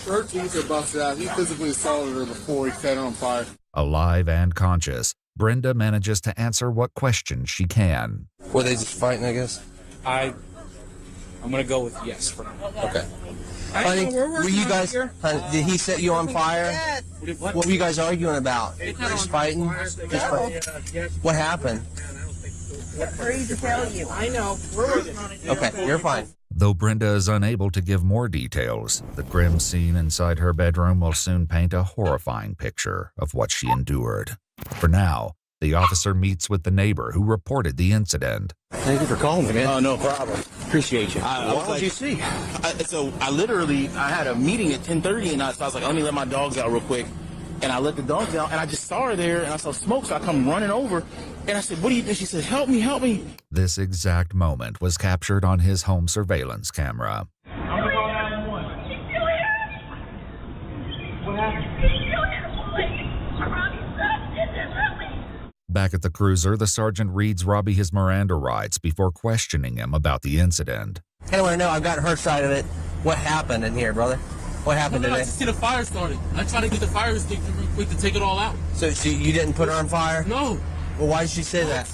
Her teeth are busted out. He physically assaulted her before he set her on fire. Alive and conscious, Brenda manages to answer what questions she can. Were they just fighting, I guess? I'm gonna go with yes for now. Okay. Honey, were you guys, honey, did he set you on fire? What were you guys arguing about? Just fighting? Just fighting? What happened? Free to tell you. I know. We're working on it. Okay, you're fine. Though Brenda is unable to give more details, the grim scene inside her bedroom will soon paint a horrifying picture of what she endured. For now, the officer meets with the neighbor who reported the incident. Thank you for calling me, man. Oh, no problem. Appreciate you. What did you see? I had a meeting at 10:30, and so I was like, let me let my dogs out real quick. And I let the dogs out, and I just saw her there, and I saw smoke, so I come running over. And I said, what do you think? She said, help me, help me. This exact moment was captured on his home surveillance camera. Back at the cruiser, the sergeant reads Robbie his Miranda rights before questioning him about the incident. I want to know, I've got her side of it. What happened in here, brother? What happened today? I just see the fire started. I tried to get the fire extinguisher real quick to take it all out. So you didn't put her on fire? No. Well, why did she say that?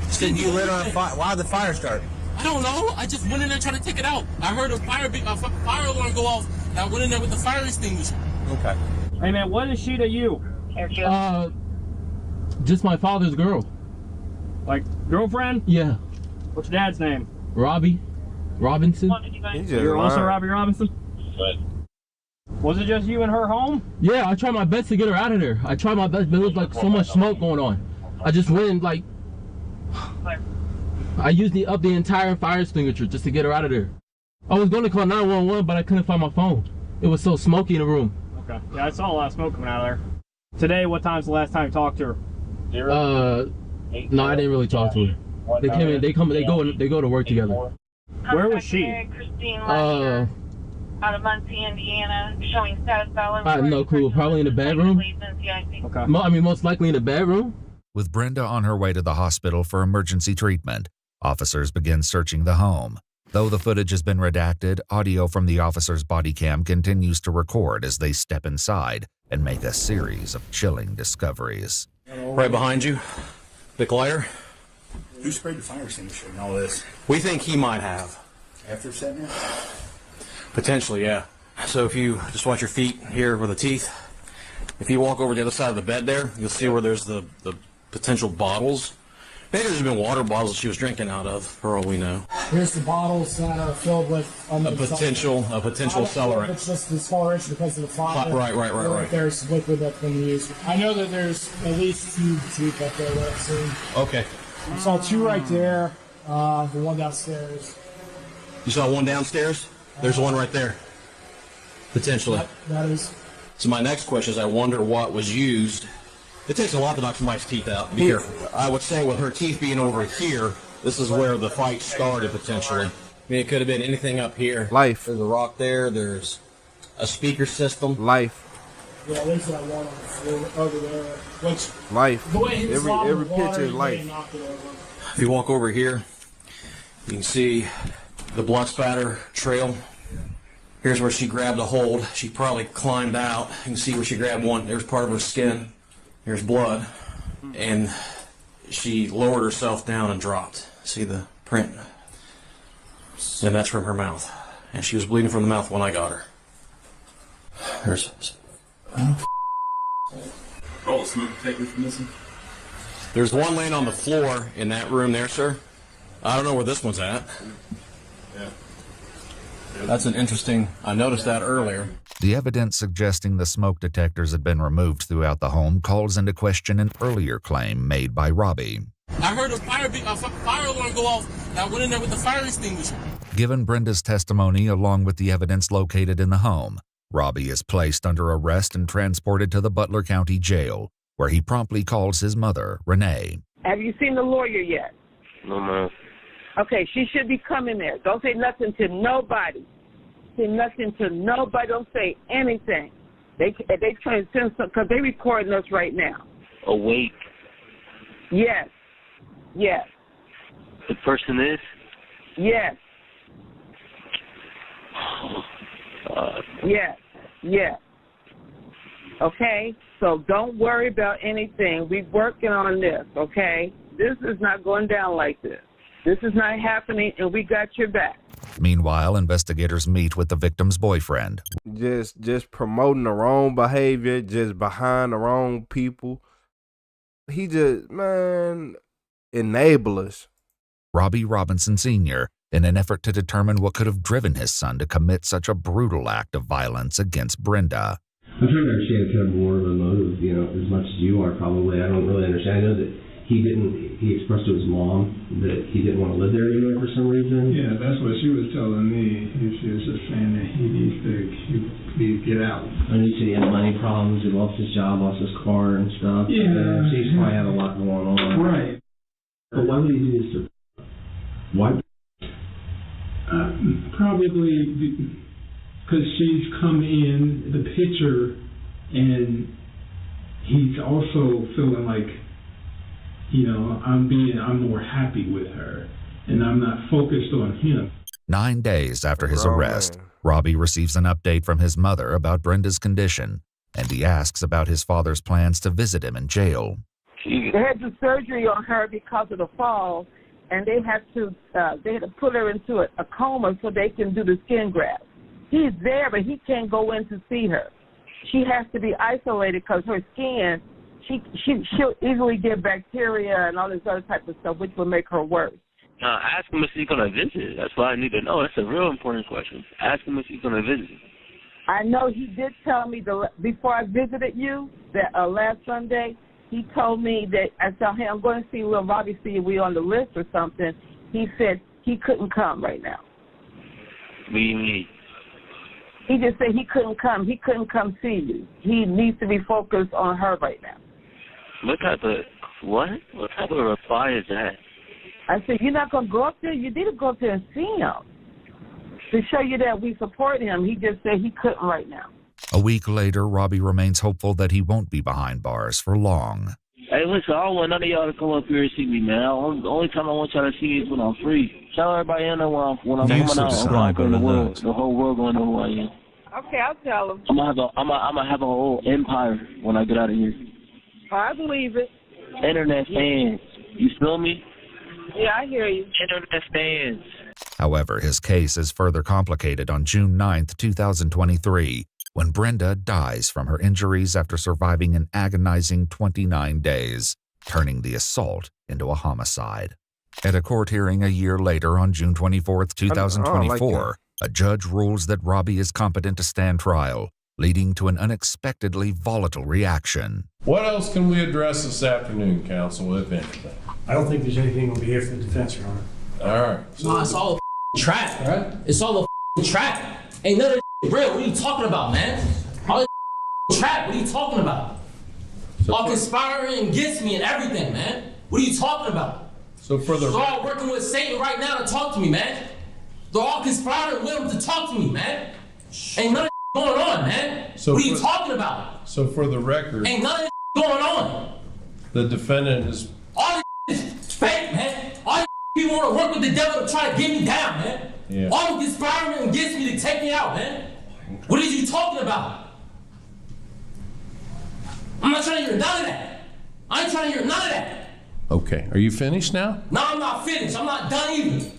She said you lit her on fire. Why did the fire start? I don't know. I just went in there trying to take it out. I heard a fire alarm go off, and I went in there with the fire extinguisher. Okay. Hey, man, what is she to you? Just my father's girl. Like, girlfriend? Yeah. What's your dad's name? Robbie Robinson. You're also Robbie Robinson? What? Was it just you and her home? Yeah, I tried my best to get her out of there. I tried my best, but there was like so much smoke going on. I just went like, I used up the entire fire extinguisher just to get her out of there. I was going to call 911, but I couldn't find my phone. It was so smoky in the room. Okay. Yeah, I saw a lot of smoke coming out of there. Today, what time's the last time you talked to her? No, I didn't really talk to her. They came in. They go to work together. Where was she? Christine Lester, out of Muncie, Indiana, showing status balance. I have no clue. Probably in the bedroom. Okay. I mean, most likely in the bedroom. With Brenda on her way to the hospital for emergency treatment, officers begin searching the home. Though the footage has been redacted, audio from the officer's body cam continues to record as they step inside and make a series of chilling discoveries. Right behind you. Big lighter. Who sprayed the fire extinguisher and all this? We think he might have. After setting it? Potentially, yeah. So if you just watch your feet here where the teeth, if you walk over to the other side of the bed there, you'll see where there's the potential bottles. Maybe there's been water bottles she was drinking out of, for all we know. Here's the bottles that are filled with A potential accelerant. It's just the accelerant because of the fire. Right. There's liquid that's been used. I know that there's at least 2 teeth up there that I've seen. Okay. I saw 2 right there. The one downstairs. You saw one downstairs? There's one right there. Potentially. That is. So my next question is, I wonder what was used. It takes a lot to knock somebody's teeth out. Be careful. I would say with her teeth being over here, this is where the fight started potentially. I mean, it could have been anything up here. Life. There's a rock there. There's a speaker system. Life. Yeah, there's that one on the floor over there. Which life. The way he Every picture is life. If you walk over here, you can see the blood spatter trail. Here's where she grabbed a hold. She probably climbed out. You can see where she grabbed one. There's part of her skin. There's blood. And she lowered herself down and dropped. See the print? And that's from her mouth. And she was bleeding from the mouth when I got her. There's... Oh, smoke detector from this one? There's one laying on the floor in that room there, sir. I don't know where this one's at. Yeah. That's an interesting... I noticed that earlier. The evidence suggesting the smoke detectors had been removed throughout the home calls into question an earlier claim made by Robbie. I heard a fire alarm go off, and I went in there with the fire extinguisher. Given Brenda's testimony along with the evidence located in the home, Robbie is placed under arrest and transported to the Butler County Jail, where he promptly calls his mother, Renee. Have you seen the lawyer yet? No, ma'am. Okay, she should be coming there. Don't say nothing to nobody. Say nothing to nobody. Don't say anything. They trying to send some, because they recording us right now. Awake. Yes. Yes. The person is? Yes. Yes. Yes. Okay? So don't worry about anything. We're working on this, okay? This is not going down like this. This is not happening, and we got your back. Meanwhile, investigators meet with the victim's boyfriend. Just promoting the wrong behavior, just behind the wrong people. He just, man, enablers. Robbie Robinson Sr., in an effort to determine what could have driven his son to commit such a brutal act of violence against Brenda. I'm trying to understand kind of more of the motive, as much as you are probably. I don't really understand. I know that he expressed to his mom that he didn't want to live there anymore for some reason. Yeah, that's what she was telling me. She was just saying that he needs to get out. I know he said he had money problems, he lost his job, lost his car and stuff. Yeah. So he's probably had a lot going on. Right. But why would he do this to why? Probably because she's come in the picture and he's also feeling like, I'm more happy with her and I'm not focused on him. 9 days after his arrest, Robbie receives an update from his mother about Brenda's condition, and he asks about his father's plans to visit him in jail. They had to do surgery on her because of the fall, and they had to put her into a coma so they can do the skin graft. He's there, but he can't go in to see her. She has to be isolated because her skin, she'll easily get bacteria and all this other type of stuff, which will make her worse. Ask him if he's going to visit. That's what I need to know. That's a real important question. Ask him if he's going to visit. I know he did tell me before I visited you, that last Sunday, he told me that, I said, hey, I'm going to see Will Robbie, see if we're on the list or something. He said he couldn't come right now. What do you mean? He just said he couldn't come. He couldn't come see you. He needs to be focused on her right now. What type of reply is that? I said, you're not going to go up there? You need to go up there and see him to show you that we support him. He just said he couldn't right now. A week later, Robbie remains hopeful that he won't be behind bars for long. Hey, listen, I don't want none of y'all to come up here and see me, man. The only time I want y'all to see me is when I'm free. Tell everybody I know when I'm coming out. The whole world going to know who I am. Okay, I'll tell him. I'm gonna have a whole empire when I get out of here. I believe it. Internet fans, you feel me? Yeah, I hear you. Internet fans. However, his case is further complicated on June 9th, 2023, when Brenda dies from her injuries after surviving an agonizing 29 days, turning the assault into a homicide. At a court hearing a year later on June 24th, 2024, a judge rules that Robbie is competent to stand trial, leading to an unexpectedly volatile reaction. What else can we address this afternoon, counsel, if anything? I don't think there's anything over here for the defense, Your Honor. All right. No, it's all a trap, right? It's all a trap. Ain't none of this real. What are you talking about, man? All this trap. What are you talking about? All conspiring against me and everything, man. What are you talking about? So for the... They're all working with Satan right now to talk to me, man. They're all conspiring with him to talk to me, man. Ain't none of this going on, man. So what are you talking about? So for the record... Ain't none of this going on. The defendant is... All this is fake, man. All these people want to work with the devil to try to get me down, man. Yeah. All the conspiring against me to take me out, man. Okay. What are you talking about? I'm not trying to hear none of that. I ain't trying to hear none of that. Okay. Are you finished now? No, I'm not finished. I'm not done either.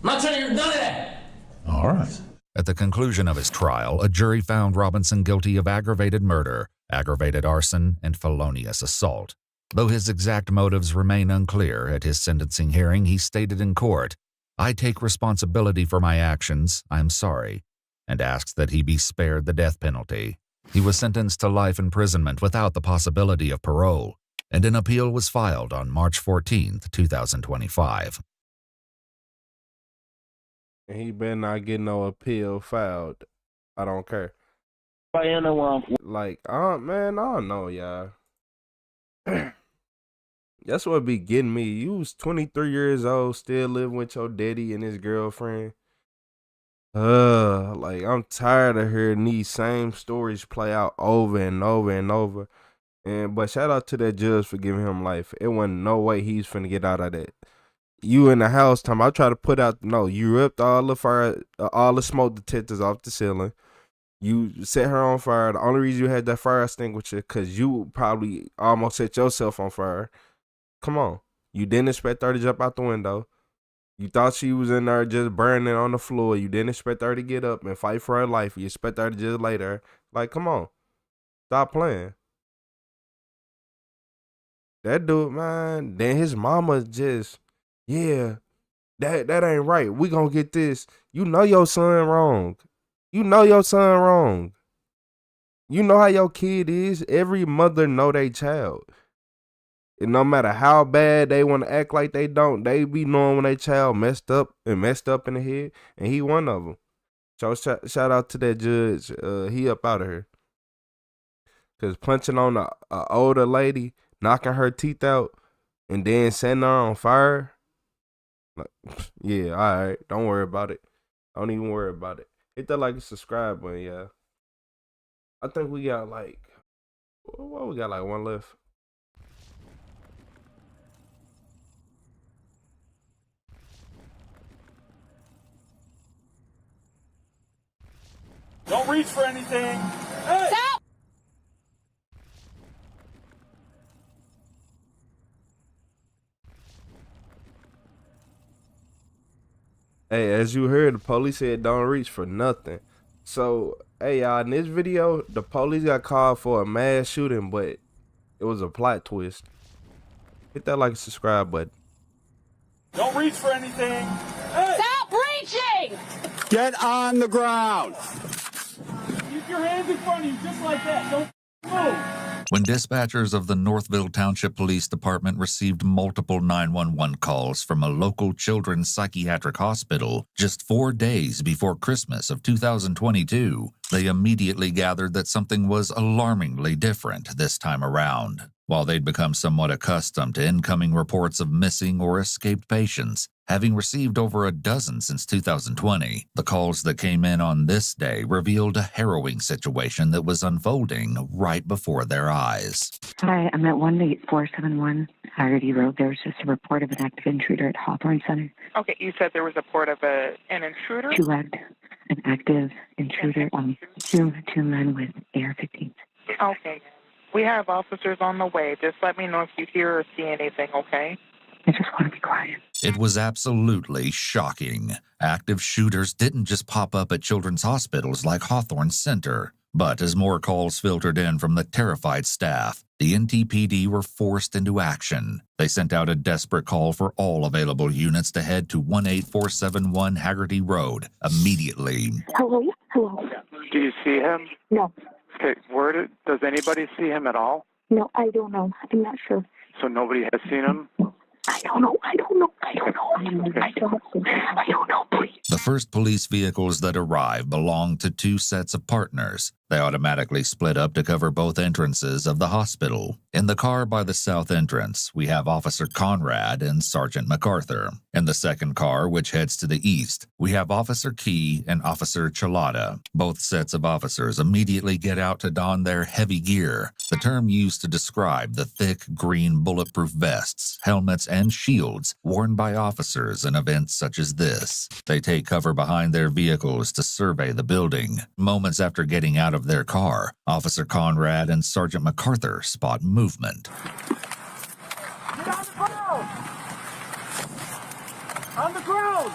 I'm not trying to hear none of that. All right. At the conclusion of his trial, a jury found Robinson guilty of aggravated murder, aggravated arson, and felonious assault. Though his exact motives remain unclear, at his sentencing hearing he stated in court, "I take responsibility for my actions, I'm sorry," and asks that he be spared the death penalty. He was sentenced to life imprisonment without the possibility of parole, and an appeal was filed on March 14, 2025. And he better not get no appeal filed. I don't care. Everybody know where I'm from. Like, man, I don't know, y'all. That's what be getting me. You was 23 years old, still living with your daddy and his girlfriend. Like, I'm tired of hearing these same stories play out over and over and over. But shout out to that judge for giving him life. It wasn't no way he's finna get out of that. You in the house time, I try to put out, no, you ripped all the smoke detectors off the ceiling. You set her on fire. The only reason you had that fire extinguisher, because you probably almost set yourself on fire. Come on. You didn't expect her to jump out the window. You thought she was in there just burning on the floor. You didn't expect her to get up and fight for her life. You expect her to just lay there. Like, come on. Stop playing. That dude, man, then his mama just, yeah, that ain't right. We gonna get this. You know your son wrong. You know your son wrong. You know how your kid is. Every mother know their child. And no matter how bad they want to act like they don't, they be knowing when their child messed up in the head. And he one of them. So shout out to that judge. He up out of here. Because punching on a older lady, knocking her teeth out, and then setting her on fire. Like, yeah, all right. Don't worry about it. Don't even worry about it. Hit that like and subscribe button, yeah. I think we got like, what we got, like one left. Don't reach for anything. Hey! Stop! Hey, as you heard, the police said don't reach for nothing. So, hey, y'all, in this video, the police got called for a mass shooting, but it was a plot twist. Hit that like and subscribe button. Don't reach for anything. Hey! Stop reaching! Get on the ground. Keep your hands in front of you, just like that. Don't move. When dispatchers of the Northville Township Police Department received multiple 911 calls from a local children's psychiatric hospital just 4 days before Christmas of 2022, they immediately gathered that something was alarmingly different this time around. While they'd become somewhat accustomed to incoming reports of missing or escaped patients, having received over a dozen since 2020, the calls that came in on this day revealed a harrowing situation that was unfolding right before their eyes. Hi, I'm at 18471 Haggerty Road. There was just a report of an active intruder at Hawthorne Center. Okay, you said there was a report of an intruder? An active intruder, two men with AR-15s. Okay. We have officers on the way. Just let me know if you hear or see anything, okay? I just want to be quiet. It was absolutely shocking. Active shooters didn't just pop up at children's hospitals like Hawthorne Center. But as more calls filtered in from the terrified staff, the NTPD were forced into action. They sent out a desperate call for all available units to head to 18471 Haggerty Road immediately. Hello? Hello? Do you see him? No. Okay, does anybody see him at all? No, I don't know. I'm not sure. So nobody has seen him? I don't know, please. The first police vehicles that arrived belonged to two sets of partners. They automatically split up to cover both entrances of the hospital. In the car by the south entrance, we have Officer Conrad and Sergeant MacArthur. In the second car, which heads to the east, we have Officer Key and Officer Chalada. Both sets of officers immediately get out to don their heavy gear, the term used to describe the thick green bulletproof vests, helmets, and shields worn by officers in events such as this. They take cover behind their vehicles to survey the building. Moments after getting out of their car, Officer Conrad and Sergeant MacArthur spot movement. On the ground!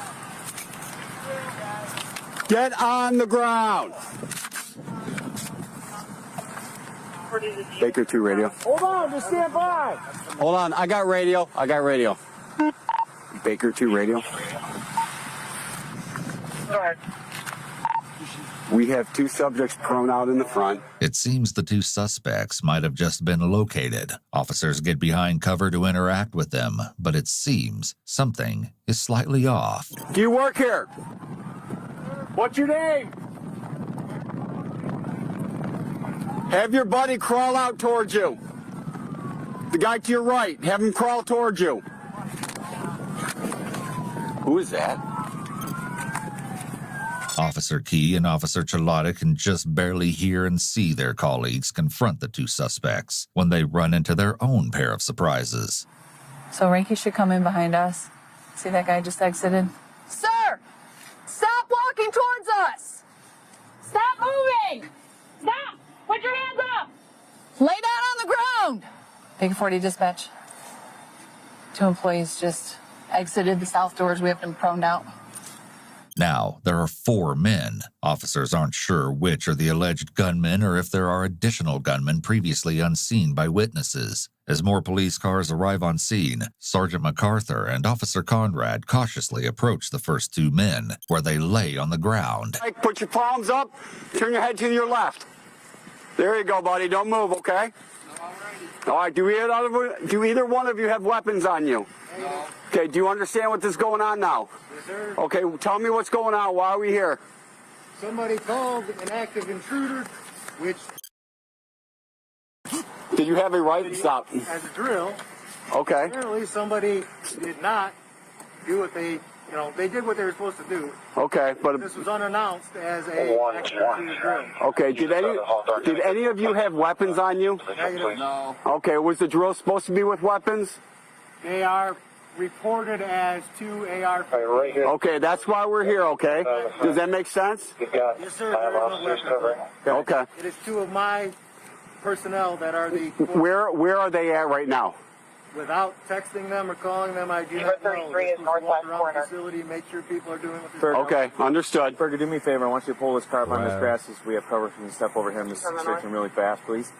Get on the ground! Baker 2 radio. Hold on, just stand by! Hold on, I got radio. Baker 2 radio. We have two subjects prone out in the front. It seems the two suspects might have just been located. Officers get behind cover to interact with them, but it seems something is slightly off. Do you work here? What's your name? Have your buddy crawl out towards you. The guy to your right, have him crawl towards you. Who is that? Officer Key and Officer Chilada can just barely hear and see their colleagues confront the two suspects when they run into their own pair of surprises. So Ranky should come in behind us. See that guy just exited? Sir! Stop walking towards us! Stop moving! Stop! Put your hands up! Lay down on the ground! Big 40 dispatch. 2 employees just exited the south doors. We have them proned out. Now, there are 4 men. Officers aren't sure which are the alleged gunmen or if there are additional gunmen previously unseen by witnesses. As more police cars arrive on scene, Sergeant MacArthur and Officer Conrad cautiously approach the first 2 men, where they lay on the ground. Put your palms up, turn your head to your left. There you go, buddy. Don't move, okay? All right, do either one of you have weapons on you? No. Okay, do you understand what is going on now? Yes, sir. Okay, tell me what's going on. Why are we here? Somebody called an active intruder, which... Did you have a right to stop? As a drill. Okay. Apparently somebody did not do what they did what they were supposed to do. Okay, but... This was unannounced as a active intruder drill. Okay, did any of you have weapons on you? Negative. No. Okay, was the drill supposed to be with weapons? They are reported as 2 AR. Right here. Okay, that's why we're here, okay? Does that make sense? Yes, sir. There is no weapons. Okay. It is 2 of my personnel that are the... Where are they at right now? Without texting them or calling them, I do not know. We're supposed to walk around the facility, make sure people are doing what they're doing. Okay, understood. Berger, do me a favor. I want you to pull this car behind this grass as we have cover from the step over here and this searching really fast, please.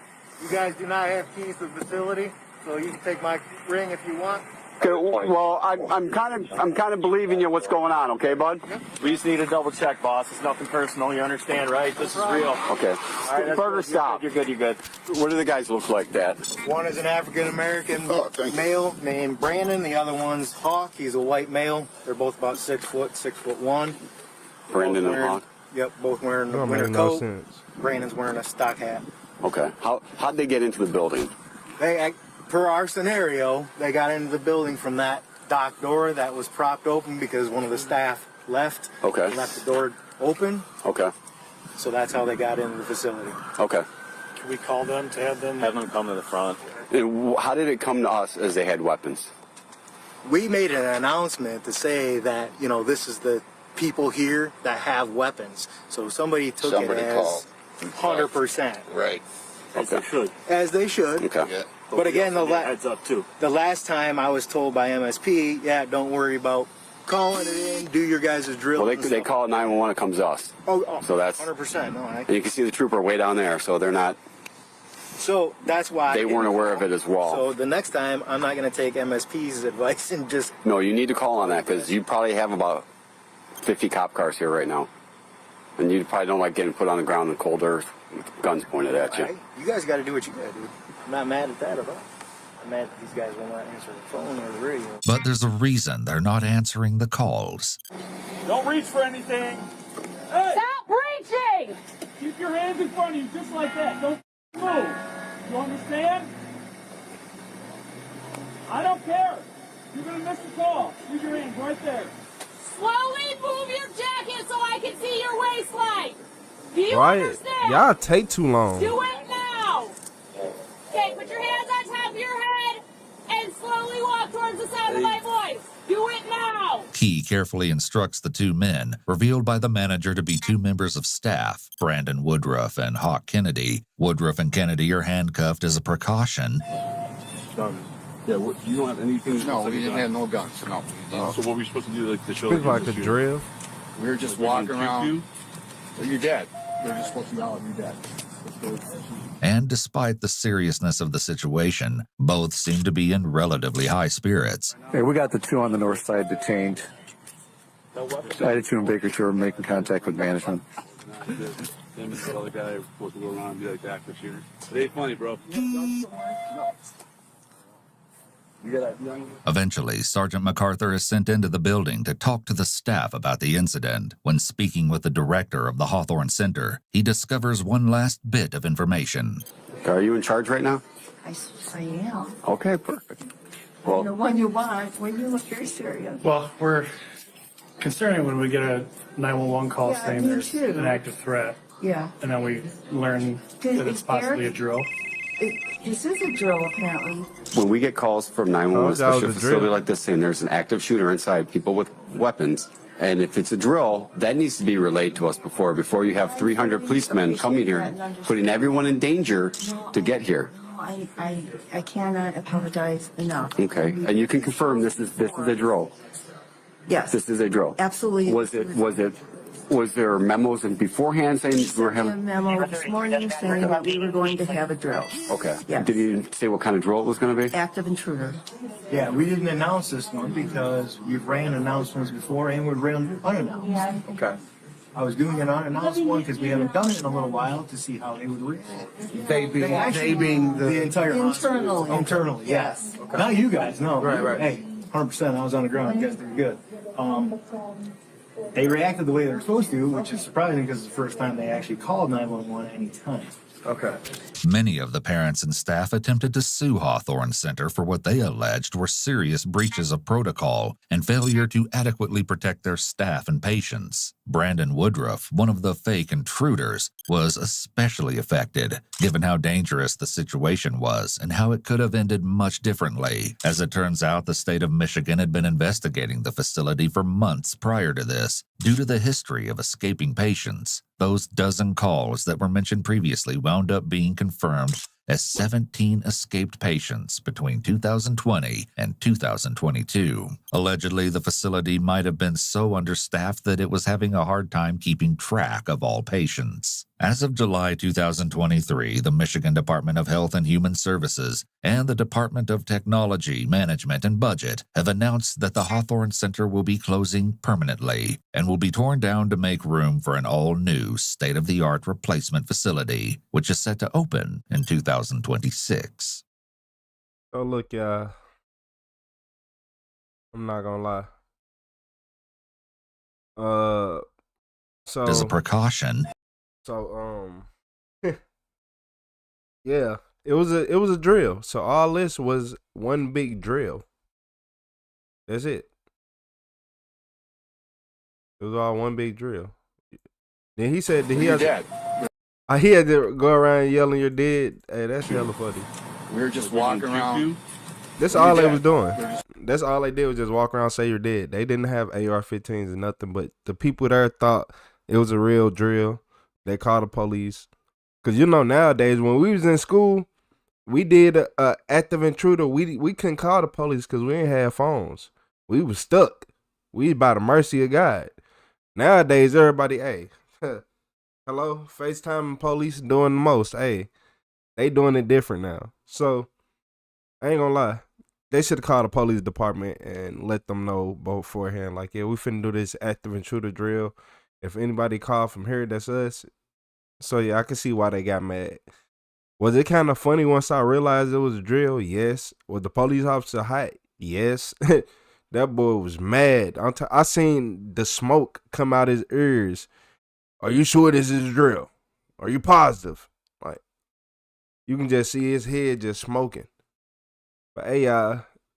You guys do not have keys to the facility, so you can take my ring if you want. Okay, well, I'm kind of believing you what's going on, okay, bud? We just need a double check, boss. It's nothing personal. You understand, right? This is real. Okay. All right, Berger, stop. You're good. You're good. What do the guys look like that? One is an African-American male named Brandon. The other one's Hawk. He's a white male. They're both about 6 foot, 6'1". Brandon and Hawk? Yep, both wearing the winter coat. Brandon's wearing a stock hat. Okay. How'd they get into the building? Per our scenario, they got into the building from that dock door that was propped open because one of the staff left. Okay. They left the door open. Okay. So that's how they got into the facility. Okay. Can we call them to have them come to the front? And how did it come to us as they had weapons? We made an announcement to say that, this is the people here that have weapons. So somebody took it as 100%. Right. As they should. As they should. Okay. Yeah. But again, heads up too. The last time I was told by MSP, don't worry about calling it in, do your guys' drill. Well, they call it 911, it comes to us. Oh, so that's 100%. No, and you can see the trooper way down there, so they're not. So that's why they weren't aware of it as well. So the next time, I'm not going to take MSP's advice and just. No, you need to call on that because you probably have about 50 cop cars here right now, and you probably don't like getting put on the ground in cold earth with guns pointed at you. You guys got to do what you got to do. I'm not mad at that at all. I'm mad that these guys will not answer the phone or the radio. But there's a reason they're not answering the calls. Don't reach for anything. Hey! Stop reaching! Keep your hands in front of you, just like that. Don't move. You understand? I don't care. You're going to miss the call. Use your hands right there. Slowly move your jacket so I can see your waistline. Do you Right. understand? Y'all take too long. Do it now. Okay, put your hands on top of your head and slowly walk towards the sound of my voice. Do it now. Key carefully instructs the 2 men, revealed by the manager to be 2 members of staff, Brandon Woodruff and Hawk Kennedy. Woodruff and Kennedy are handcuffed as a precaution. Yeah, you don't have anything? No, we didn't have no guns, no. So what were we supposed to do to show It's like a drill. We were just walking around. Well, you're dead. They're just supposed to know you're dead. And despite the seriousness of the situation, both seem to be in relatively high spirits. Hey, we got the 2 on the north side detained. I had 2 in Baker Shore making contact with management. Then the other guy was supposed to go around and be like the active shooter. It ain't funny, bro. Eventually, Sergeant MacArthur is sent into the building to talk to the staff about the incident. When speaking with the director of the Hawthorne Center, he discovers one last bit of information. Are you in charge right now? I am. Okay, perfect. Well, The one you want, when you look very serious. Well, we're concerned when we get a 911 call Yeah, saying me there's too. an active threat, Yeah. and then we learn that it's possibly a drill. This is a drill, apparently. when we get calls from 911, that was especially a a facility drill. like this, saying there's an active shooter inside, people with weapons, and if it's a drill, that needs to be relayed to us before you have 300 policemen coming here, putting everyone in danger to get here. I cannot apologize enough. Okay, and you can confirm this is a drill. Yes. This is a drill. Absolutely. Was there memos in beforehand saying we were A having? memo this morning saying that we were going to have a drill. Okay. Yes. Did you say what kind of drill it was going to be? Active intruder. Yeah, we didn't announce this one because we've ran announcements before and we've ran unannounced. Okay. I was doing an unannounced one because we haven't done it in a little while to see how they would react. They being The entire Internally. Internally, yes. Okay. Not you guys, no. Right. Hey, 100%. I was on the ground. You guys did good. They reacted the way they were supposed to, which is surprising because it's the first time they actually called 911 any time. Okay. Many of the parents and staff attempted to sue Hawthorne Center for what they alleged were serious breaches of protocol and failure to adequately protect their staff and patients. Brandon Woodruff, one of the fake intruders, was especially affected, given how dangerous the situation was and how it could have ended much differently. As it turns out, the state of Michigan had been investigating the facility for months prior to this, due to the history of escaping patients. Those dozen calls that were mentioned previously wound up being confirmed as 17 escaped patients between 2020 and 2022. Allegedly, the facility might have been so understaffed that it was having a hard time keeping track of all patients. As of July 2023, the Michigan Department of Health and Human Services and the Department of Technology, Management, and Budget have announced that the Hawthorne Center will be closing permanently and will be torn down to make room for an all-new, state-of-the-art replacement facility, which is set to open in 2026. Oh, look, y'all. I'm not gonna lie. So As a precaution, yeah, it was a drill. So all this was one big drill. That's it. It was all one big drill. Then he said that he had to go around yelling "You're dead." Hey, that's hella funny. We were just walking around. That's all they was doing. That's all they did was just walk around say you're dead. They didn't have AR-15s or nothing, but the people there thought it was a real drill. They called the police. Cause nowadays when we was in school, we did a active intruder. We couldn't call the police because we didn't have phones. We was stuck. We by the mercy of God. Nowadays everybody, hey, hello, FaceTime and police doing the most. Hey, they doing it different now. So I ain't gonna lie. They should have called the police department and let them know beforehand. Like, yeah, we finna do this active intruder drill. If anybody called from here, that's us. So yeah, I can see why they got mad. Was it kind of funny once I realized it was a drill? Yes. Was the police officer hot? Yes. That boy was mad. I seen the smoke come out his ears. Are you sure this is a drill? Are you positive? Like, you can just see his head just smoking. But hey,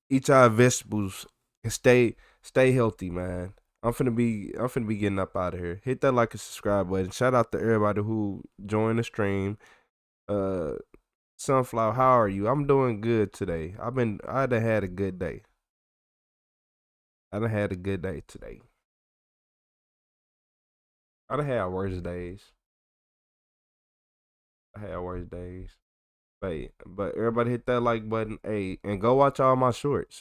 eat y'all vegetables and stay healthy, man. I'm finna be getting up out of here. Hit that like and subscribe button. Shout out to everybody who joined the stream. Sunflower, how are you? I'm doing good today. I done had a good day. I done had a good day today. I done had worse days. But everybody hit that like button, hey, and go watch all my shorts.